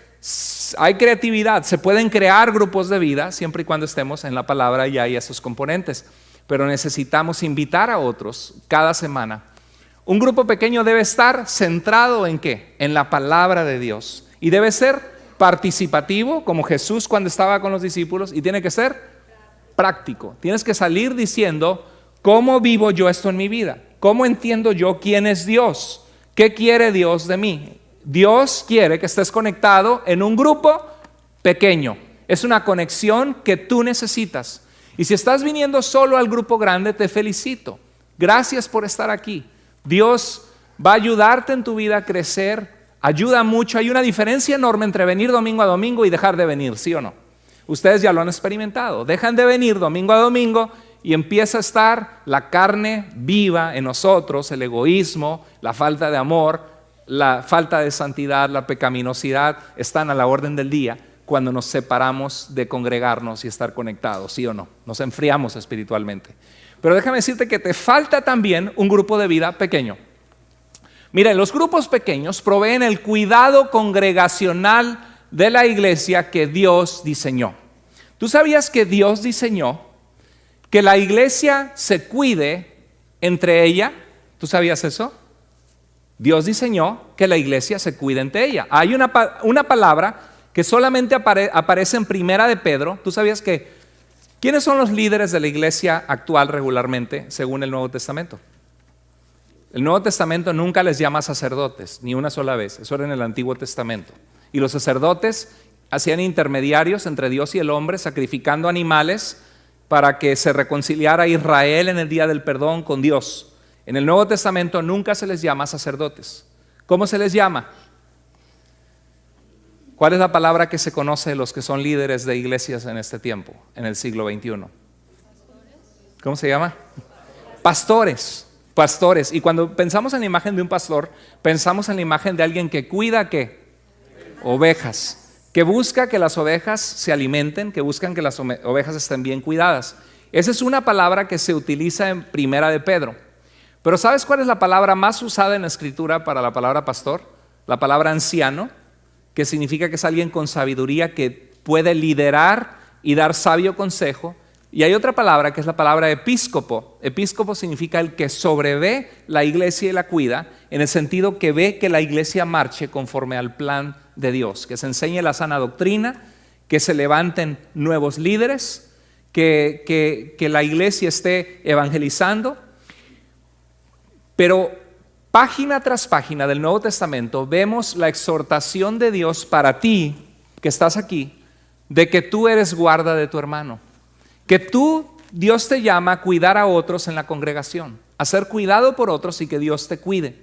hay creatividad. Se pueden crear grupos de vida siempre y cuando estemos en la palabra y hay esos componentes. Pero necesitamos invitar a otros cada semana. Un grupo pequeño debe estar centrado ¿en qué? En la palabra de Dios. Y debe ser participativo, como Jesús cuando estaba con los discípulos, y tiene que ser práctico. Tienes que salir diciendo, ¿cómo vivo yo esto en mi vida? ¿Cómo entiendo yo quién es Dios? ¿Qué quiere Dios de mí? Dios quiere que estés conectado en un grupo pequeño. Es una conexión que tú necesitas. Y si estás viniendo solo al grupo grande, te felicito. Gracias por estar aquí. Dios va a ayudarte en tu vida a crecer, ayuda mucho. Hay una diferencia enorme entre venir domingo a domingo y dejar de venir, ¿sí o no? Ustedes ya lo han experimentado. Dejan de venir domingo a domingo y empieza a estar la carne viva en nosotros, el egoísmo, la falta de amor, la falta de santidad, la pecaminosidad, están a la orden del día cuando nos separamos de congregarnos y estar conectados, ¿sí o no? Nos enfriamos espiritualmente. Pero déjame decirte que te falta también un grupo de vida pequeño. Miren, los grupos pequeños proveen el cuidado congregacional de la iglesia que Dios diseñó. ¿Tú sabías que Dios diseñó que la iglesia se cuide entre ella? ¿Tú sabías eso? Dios diseñó que la iglesia se cuide entre ella. Hay una palabra que solamente aparece en Primera de Pedro. ¿Tú sabías que quiénes son los líderes de la iglesia actual regularmente según el Nuevo Testamento? El Nuevo Testamento nunca les llama sacerdotes, ni una sola vez. Eso era en el Antiguo Testamento. Y los sacerdotes hacían intermediarios entre Dios y el hombre, sacrificando animales para que se reconciliara Israel en el día del perdón con Dios. En el Nuevo Testamento nunca se les llama sacerdotes. ¿Cómo se les llama? ¿Cuál es la palabra que se conoce de los que son líderes de iglesias en este tiempo, en el siglo XXI? ¿Cómo se llama? Pastores. Pastores. Y cuando pensamos en la imagen de un pastor, pensamos en la imagen de alguien que cuida ¿qué? Ovejas. Que busca que las ovejas se alimenten, que buscan que las ovejas estén bien cuidadas. Esa es una palabra que se utiliza en Primera de Pedro. Pero ¿sabes cuál es la palabra más usada en la Escritura para la palabra pastor? La palabra anciano, que significa que es alguien con sabiduría que puede liderar y dar sabio consejo. Y hay otra palabra que es la palabra episcopo. Episcopo significa el que sobrevé la iglesia y la cuida, en el sentido que ve que la iglesia marche conforme al plan de Dios, que se enseñe la sana doctrina, que se levanten nuevos líderes, que la iglesia esté evangelizando. Pero página tras página del Nuevo Testamento vemos la exhortación de Dios para ti, que estás aquí, de que tú eres guarda de tu hermano. Que Dios te llama a cuidar a otros en la congregación, a ser cuidado por otros y que Dios te cuide.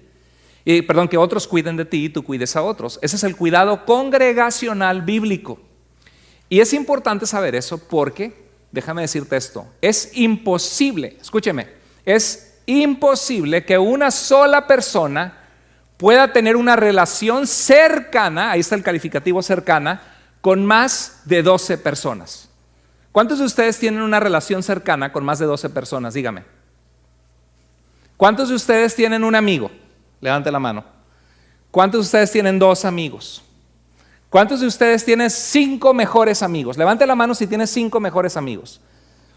Que otros cuiden de ti y tú cuides a otros. Ese es el cuidado congregacional bíblico. Y es importante saber eso porque, déjame decirte esto, es imposible, escúcheme, es imposible que una sola persona pueda tener una relación cercana, ahí está el calificativo cercana, con más de 12 personas. ¿Cuántos de ustedes tienen una relación cercana con más de 12 personas? Dígame. ¿Cuántos de ustedes tienen un amigo? Levante la mano. ¿Cuántos de ustedes tienen 2 amigos? ¿Cuántos de ustedes tienen 5 mejores amigos? Levante la mano si tienes 5 mejores amigos.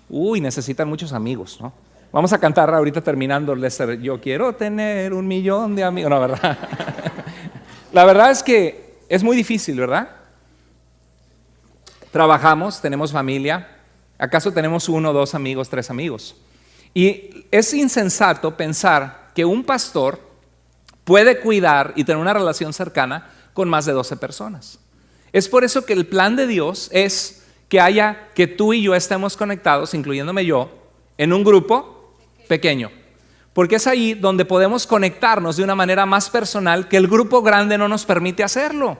Uy, necesitan muchos amigos, ¿no? Vamos a cantar ahorita terminando, Lester. Yo quiero tener 1,000,000 de amigos. No, ¿verdad? La verdad es que es muy difícil, ¿verdad? Trabajamos, tenemos familia. ¿Acaso tenemos 1, 2 amigos, 3 amigos? Y es insensato pensar que un pastor puede cuidar y tener una relación cercana con más de 12 personas. Es por eso que el plan de Dios es que tú y yo estemos conectados, incluyéndome yo, en un grupo pequeño. Porque es ahí donde podemos conectarnos de una manera más personal que el grupo grande no nos permite hacerlo.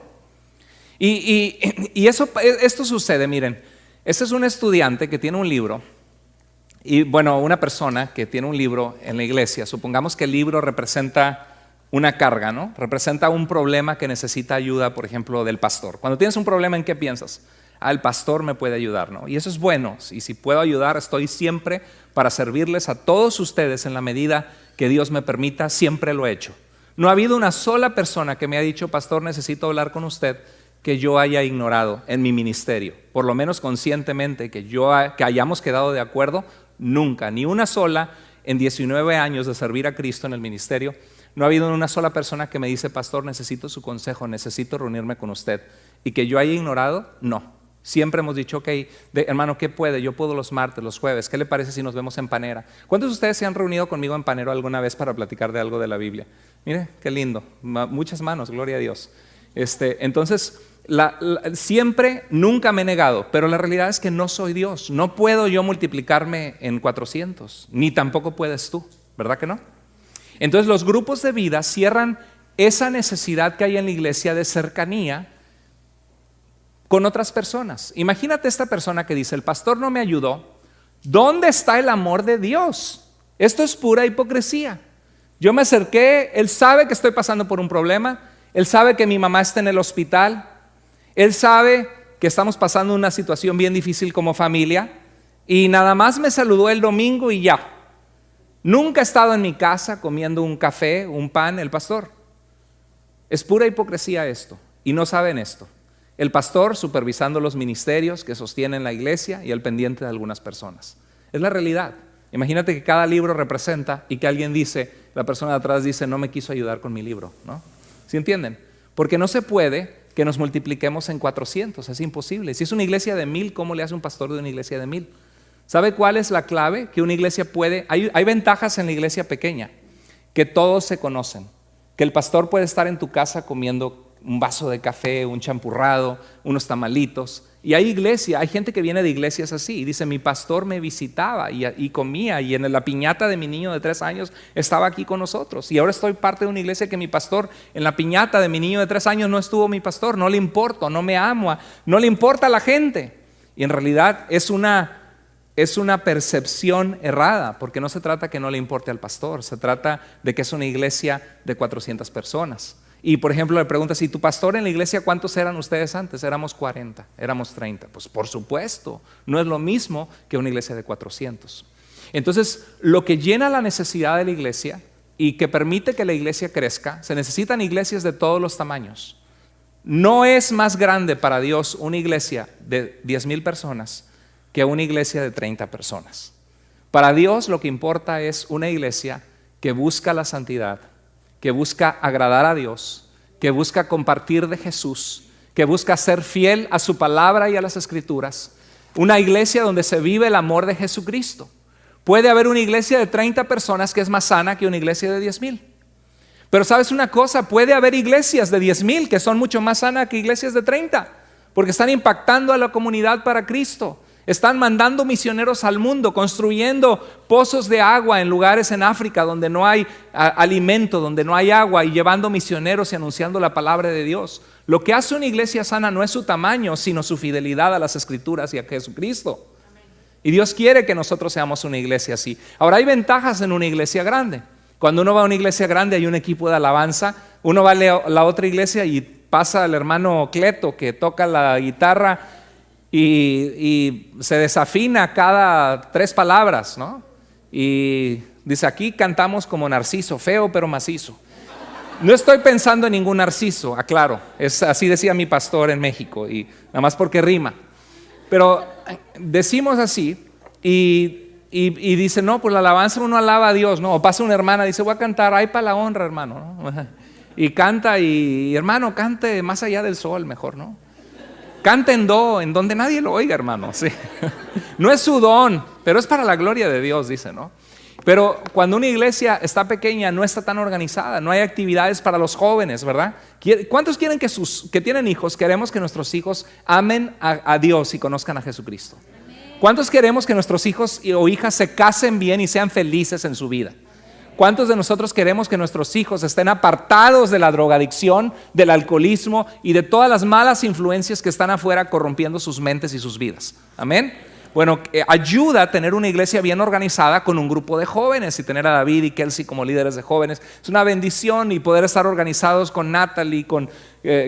Y esto sucede, miren, este es un estudiante que tiene un libro, y bueno, una persona que tiene un libro en la iglesia. Supongamos que el libro representa una carga, ¿no? Representa un problema que necesita ayuda, por ejemplo, del pastor. Cuando tienes un problema, ¿en qué piensas? El pastor me puede ayudar, ¿no? Y eso es bueno, y si puedo ayudar, estoy siempre para servirles a todos ustedes en la medida que Dios me permita, siempre lo he hecho. No ha habido una sola persona que me ha dicho, pastor, necesito hablar con usted, que yo haya ignorado en mi ministerio, por lo menos conscientemente, que hayamos quedado de acuerdo. Nunca, ni una sola en 19 años de servir a Cristo en el ministerio, no ha habido una sola persona que me dice, pastor, necesito su consejo, necesito reunirme con usted, y que yo haya ignorado. No, siempre hemos dicho, ok, hermano, ¿qué puede? Yo puedo los martes, los jueves, ¿qué le parece si nos vemos en Panera? ¿Cuántos de ustedes se han reunido conmigo en Panera alguna vez para platicar de algo de la Biblia? Mire, qué lindo, muchas manos, gloria a Dios. Entonces, siempre, nunca me he negado, pero la realidad es que no soy Dios. No puedo yo multiplicarme en 400, ni tampoco puedes tú, ¿verdad que no? Entonces los grupos de vida cierran esa necesidad que hay en la iglesia de cercanía con otras personas. Imagínate esta persona que dice, el pastor no me ayudó. ¿Dónde está el amor de Dios? Esto es pura hipocresía. Yo me acerqué, él sabe que estoy pasando por un problema, él sabe que mi mamá está en el hospital, él sabe que estamos pasando una situación bien difícil como familia, y nada más me saludó el domingo y ya. Nunca ha estado en mi casa comiendo un café, un pan, el pastor. Es pura hipocresía esto, y no saben esto. El pastor supervisando los ministerios que sostienen la iglesia y el pendiente de algunas personas. Es la realidad. Imagínate que cada libro representa y que alguien dice, la persona de atrás dice, no me quiso ayudar con mi libro, ¿no? ¿Sí entienden? Porque no se puede que nos multipliquemos en 400, es imposible. Si es una iglesia de 1000, ¿cómo le hace un pastor de una iglesia de 1000? ¿Sabe cuál es la clave? Que una iglesia puede, hay ventajas en la iglesia pequeña, que todos se conocen, que el pastor puede estar en tu casa comiendo un vaso de café, un champurrado, unos tamalitos, y hay gente que viene de iglesias así, y dice, mi pastor me visitaba y comía, y en la piñata de mi niño de 3 años estaba aquí con nosotros, y ahora estoy parte de una iglesia que mi pastor, en la piñata de mi niño de 3 años no estuvo mi pastor, no le importo, no me amo, no le importa a la gente, y en realidad es una percepción errada, porque no se trata que no le importe al pastor, se trata de que es una iglesia de 400 personas. Y por ejemplo le preguntas, ¿y tu pastor en la iglesia cuántos eran ustedes antes? Éramos 40, éramos 30. Pues por supuesto, no es lo mismo que una iglesia de 400. Entonces, lo que llena la necesidad de la iglesia y que permite que la iglesia crezca, se necesitan iglesias de todos los tamaños. No es más grande para Dios una iglesia de 10,000 personas que una iglesia de 30 personas. Para Dios lo que importa es una iglesia que busca la santidad, que busca agradar a Dios, que busca compartir de Jesús, que busca ser fiel a su palabra y a las escrituras. Una iglesia donde se vive el amor de Jesucristo. Puede haber una iglesia de 30 personas que es más sana que una iglesia de 10,000. Pero ¿sabes una cosa? Puede haber iglesias de 10,000 que son mucho más sanas que iglesias de 30, porque están impactando a la comunidad para Cristo. Están mandando misioneros al mundo, construyendo pozos de agua en lugares en África donde no hay alimento, donde no hay agua, y llevando misioneros y anunciando la palabra de Dios. Lo que hace una iglesia sana no es su tamaño, sino su fidelidad a las Escrituras y a Jesucristo. Y Dios quiere que nosotros seamos una iglesia así. Ahora, hay ventajas en una iglesia grande. Cuando uno va a una iglesia grande hay un equipo de alabanza. Uno va a la otra iglesia y pasa el hermano Cleto que toca la guitarra y se desafina cada 3 palabras, ¿no? Y dice, aquí cantamos como Narciso, feo pero macizo. No estoy pensando en ningún Narciso, aclaro, así decía mi pastor en México, y nada más porque rima. Pero decimos así y dice, no, pues la alabanza uno alaba a Dios, ¿no? O pasa una hermana, dice, voy a cantar, ay para la honra, hermano, ¿no? Y canta, y hermano, cante más allá del sol mejor, ¿no? Canta en do, en donde nadie lo oiga, hermano, sí. No es su don, pero es para la gloria de Dios, dice, ¿no? Pero cuando una iglesia está pequeña, no está tan organizada, no hay actividades para los jóvenes, ¿verdad? ¿Cuántos quieren que tienen hijos, queremos que nuestros hijos amen a Dios y conozcan a Jesucristo? ¿Cuántos queremos que nuestros hijos o hijas se casen bien y sean felices en su vida? ¿Cuántos de nosotros queremos que nuestros hijos estén apartados de la drogadicción, del alcoholismo y de todas las malas influencias que están afuera corrompiendo sus mentes y sus vidas? Amén. Bueno, ayuda a tener una iglesia bien organizada con un grupo de jóvenes y tener a David y Kelsey como líderes de jóvenes. Es una bendición, y poder estar organizados con Natalie, con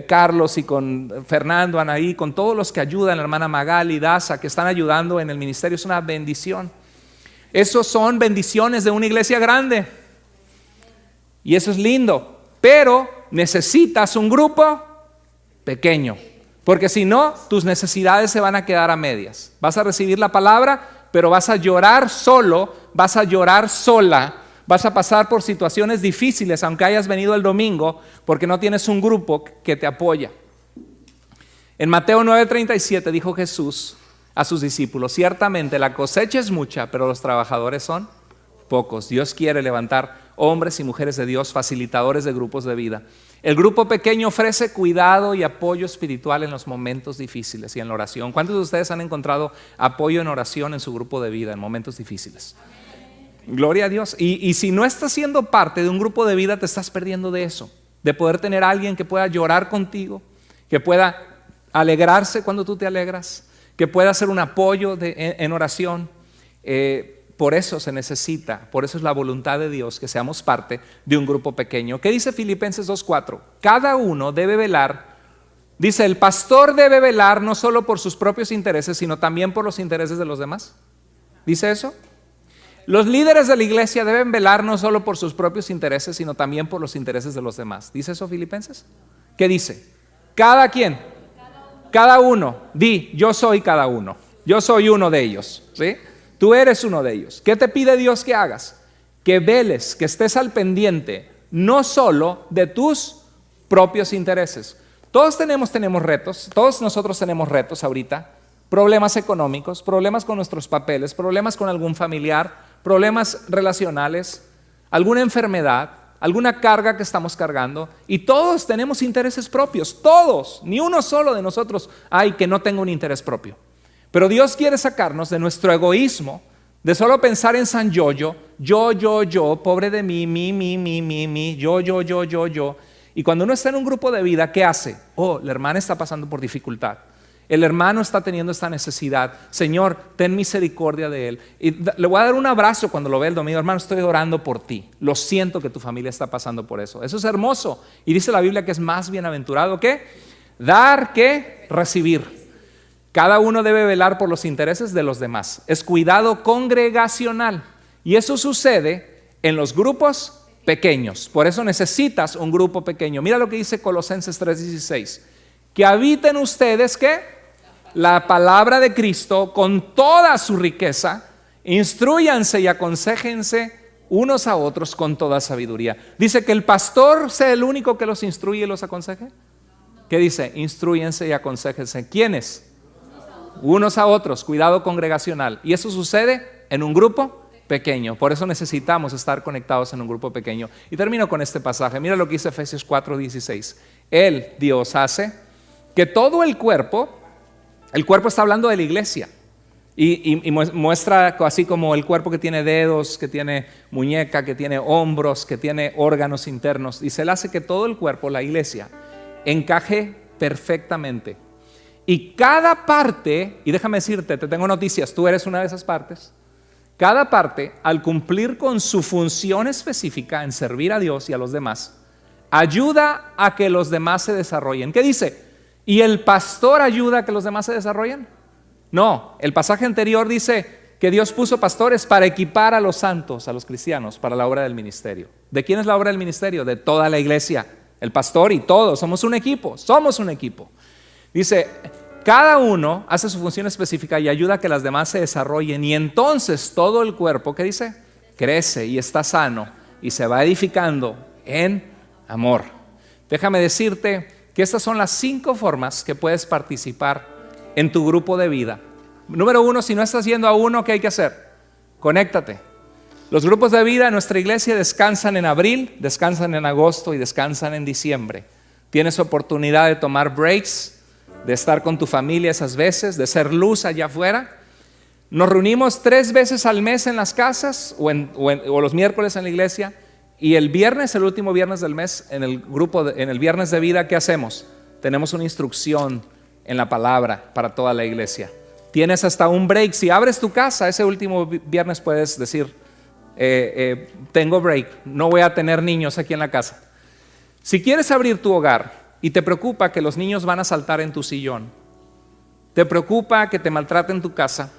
Carlos y con Fernando, Anaí, con todos los que ayudan, la hermana Magali, Daza, que están ayudando en el ministerio, es una bendición. Esos son bendiciones de una iglesia grande. Y eso es lindo, pero necesitas un grupo pequeño. Porque si no, tus necesidades se van a quedar a medias. Vas a recibir la palabra, pero vas a llorar solo, vas a llorar sola, vas a pasar por situaciones difíciles, aunque hayas venido el domingo, porque no tienes un grupo que te apoya. En Mateo 9:37 dijo Jesús a sus discípulos: ciertamente la cosecha es mucha, pero los trabajadores son pocos. Dios quiere levantar hombres y mujeres de Dios, facilitadores de grupos de vida. El grupo pequeño ofrece cuidado y apoyo espiritual en los momentos difíciles y en la oración. ¿Cuántos de ustedes han encontrado apoyo en oración en su grupo de vida en momentos difíciles? Gloria a Dios. Y si no estás siendo parte de un grupo de vida, te estás perdiendo de eso, de poder tener a alguien que pueda llorar contigo, que pueda alegrarse cuando tú te alegras, que pueda hacer un apoyo en oración. Por eso se necesita, por eso es la voluntad de Dios que seamos parte de un grupo pequeño. ¿Qué dice Filipenses 2:4? Cada uno debe velar, dice, el pastor debe velar no solo por sus propios intereses, sino también por los intereses de los demás. ¿Dice eso? Los líderes de la iglesia deben velar no solo por sus propios intereses, sino también por los intereses de los demás. ¿Dice eso Filipenses? ¿Qué dice? ¿Cada quien? Cada uno. Di, yo soy cada uno. Yo soy uno de ellos, ¿sí? Tú eres uno de ellos. ¿Qué te pide Dios que hagas? Que veles, que estés al pendiente, no solo de tus propios intereses. Todos tenemos retos, todos nosotros tenemos retos ahorita, problemas económicos, problemas con nuestros papeles, problemas con algún familiar, problemas relacionales, alguna enfermedad, alguna carga que estamos cargando, y todos tenemos intereses propios, todos, ni uno solo de nosotros hay que no tenga un interés propio. Pero Dios quiere sacarnos de nuestro egoísmo, de solo pensar en San yo, pobre de mí, yo. Y cuando uno está en un grupo de vida, ¿qué hace? Oh, la hermana está pasando por dificultad. El hermano está teniendo esta necesidad. Señor, ten misericordia de él. Y le voy a dar un abrazo cuando lo vea el domingo. Hermano, estoy orando por ti. Lo siento que tu familia está pasando por eso. Eso es hermoso. Y dice la Biblia que es más bienaventurado que dar que recibir. Cada uno debe velar por los intereses de los demás. Es cuidado congregacional. Y eso sucede en los grupos pequeños. Por eso necesitas un grupo pequeño. Mira lo que dice Colosenses 3:16. Que habiten ustedes, ¿qué? La palabra de Cristo con toda su riqueza. Instrúyanse y aconséjense unos a otros con toda sabiduría. Dice que el pastor sea el único que los instruye y los aconseje. ¿Qué dice? Instrúyense y aconséjense. ¿Quiénes? Unos a otros, cuidado congregacional. Y eso sucede en un grupo pequeño. Por eso necesitamos estar conectados en un grupo pequeño. Y termino con este pasaje. Mira lo que dice Efesios 4:16. Él, Dios, hace que todo el cuerpo está hablando de la iglesia. Y muestra así como el cuerpo que tiene dedos, que tiene muñeca, que tiene hombros, que tiene órganos internos. Dice, Él hace que todo el cuerpo, la iglesia, encaje perfectamente. Y cada parte, y déjame decirte, te tengo noticias, tú eres una de esas partes. Cada parte, al cumplir con su función específica en servir a Dios y a los demás, ayuda a que los demás se desarrollen. ¿Qué dice? ¿Y el pastor ayuda a que los demás se desarrollen? No, el pasaje anterior dice que Dios puso pastores para equipar a los santos, a los cristianos, para la obra del ministerio. ¿De quién es la obra del ministerio? De toda la iglesia. El pastor y todos, somos un equipo. Dice, cada uno hace su función específica y ayuda a que las demás se desarrollen, y entonces todo el cuerpo, ¿qué dice? Crece y está sano y se va edificando en amor. Déjame decirte que estas son las 5 formas que puedes participar en tu grupo de vida. Número 1, si no estás yendo a uno, ¿qué hay que hacer? Conéctate. Los grupos de vida en nuestra iglesia descansan en abril, descansan en agosto y descansan en diciembre. Tienes oportunidad de tomar breaks, de estar con tu familia esas veces, de ser luz allá afuera. Nos reunimos 3 veces al mes en las casas o los miércoles en la iglesia, y el viernes, el último viernes del mes, en el viernes de vida, ¿qué hacemos? Tenemos una instrucción en la palabra para toda la iglesia. Tienes hasta un break. Si abres tu casa, ese último viernes puedes decir, tengo break, no voy a tener niños aquí en la casa. Si quieres abrir tu hogar y te preocupa que los niños van a saltar en tu sillón, te preocupa que te maltraten tu casa,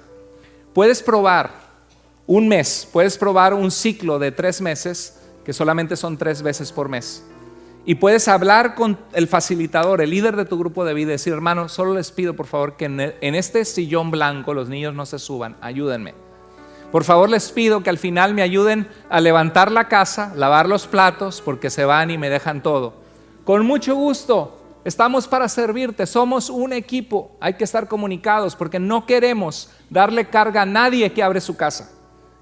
puedes probar un mes, puedes probar un ciclo de 3 meses, que solamente son 3 veces por mes. Y puedes hablar con el facilitador, el líder de tu grupo de vida, y decir, hermano, solo les pido por favor que en este sillón blanco los niños no se suban, ayúdenme. Por favor les pido que al final me ayuden a levantar la casa, lavar los platos, porque se van y me dejan todo. Con mucho gusto, estamos para servirte, somos un equipo, hay que estar comunicados, porque no queremos darle carga a nadie que abre su casa.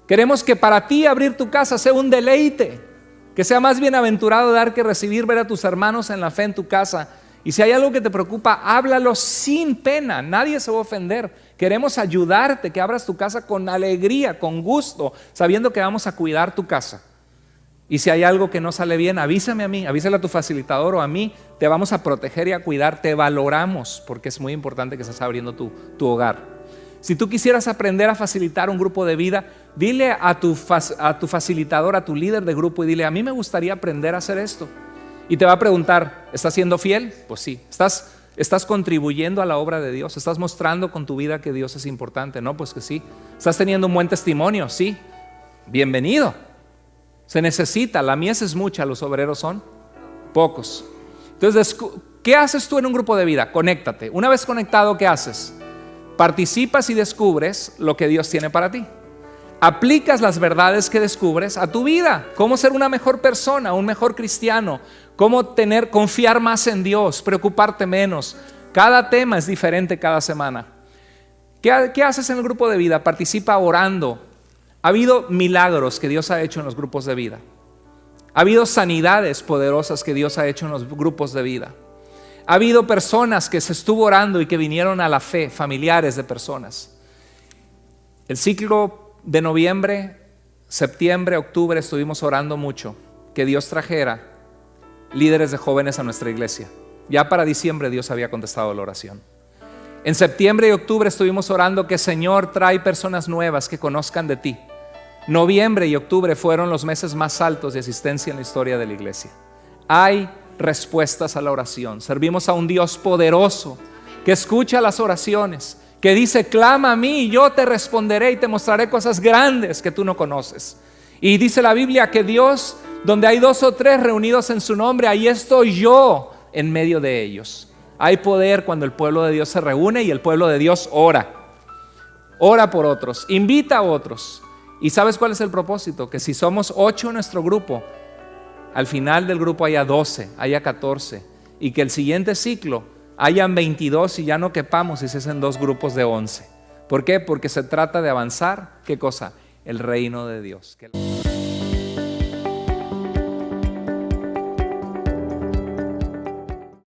Queremos que para ti abrir tu casa sea un deleite, que sea más bienaventurado dar que recibir, ver a tus hermanos en la fe en tu casa. Y si hay algo que te preocupa, háblalo sin pena, nadie se va a ofender. Queremos ayudarte, que abras tu casa con alegría, con gusto, sabiendo que vamos a cuidar tu casa. Y si hay algo que no sale bien, avísame a mí, avísale a tu facilitador o a mí, te vamos a proteger y a cuidar, te valoramos, porque es muy importante que estés abriendo tu hogar. Si tú quisieras aprender a facilitar un grupo de vida, dile a tu facilitador, a tu líder de grupo, y dile, a mí me gustaría aprender a hacer esto. Y te va a preguntar, ¿estás siendo fiel? Pues sí. ¿Estás contribuyendo a la obra de Dios? ¿Estás mostrando con tu vida que Dios es importante? No, pues que sí. ¿Estás teniendo un buen testimonio? Sí. Bienvenido. Se necesita, la mies es mucha, los obreros son pocos. Entonces, ¿qué haces tú en un grupo de vida? Conéctate. Una vez conectado, ¿qué haces? Participas y descubres lo que Dios tiene para ti. Aplicas las verdades que descubres a tu vida. Cómo ser una mejor persona, un mejor cristiano. Cómo confiar más en Dios, preocuparte menos. Cada tema es diferente cada semana. ¿Qué haces en el grupo de vida? Participa orando. Ha habido milagros que Dios ha hecho en los grupos de vida. Ha habido sanidades poderosas que Dios ha hecho en los grupos de vida. Ha habido personas que se estuvo orando y que vinieron a la fe, familiares de personas. El ciclo de noviembre, septiembre, octubre estuvimos orando mucho que Dios trajera líderes de jóvenes a nuestra iglesia. Ya para diciembre Dios había contestado la oración. En septiembre y octubre estuvimos orando que Señor trae personas nuevas que conozcan de ti. Noviembre y octubre fueron los meses más altos de asistencia en la historia de la iglesia. Hay respuestas a la oración. Servimos a un Dios poderoso que escucha las oraciones, que dice, clama a mí y yo te responderé y te mostraré cosas grandes que tú no conoces. Y dice la Biblia que Dios, donde hay 2 o 3 reunidos en su nombre, ahí estoy yo en medio de ellos. Hay poder cuando el pueblo de Dios se reúne y el pueblo de Dios ora. Ora por otros, invita a otros. ¿Y sabes cuál es el propósito? Que si somos 8 en nuestro grupo, al final del grupo haya 12, haya 14, y que el siguiente ciclo hayan 22 y ya no quepamos y se hacen 2 grupos de 11. ¿Por qué? Porque se trata de avanzar, ¿qué cosa? El reino de Dios.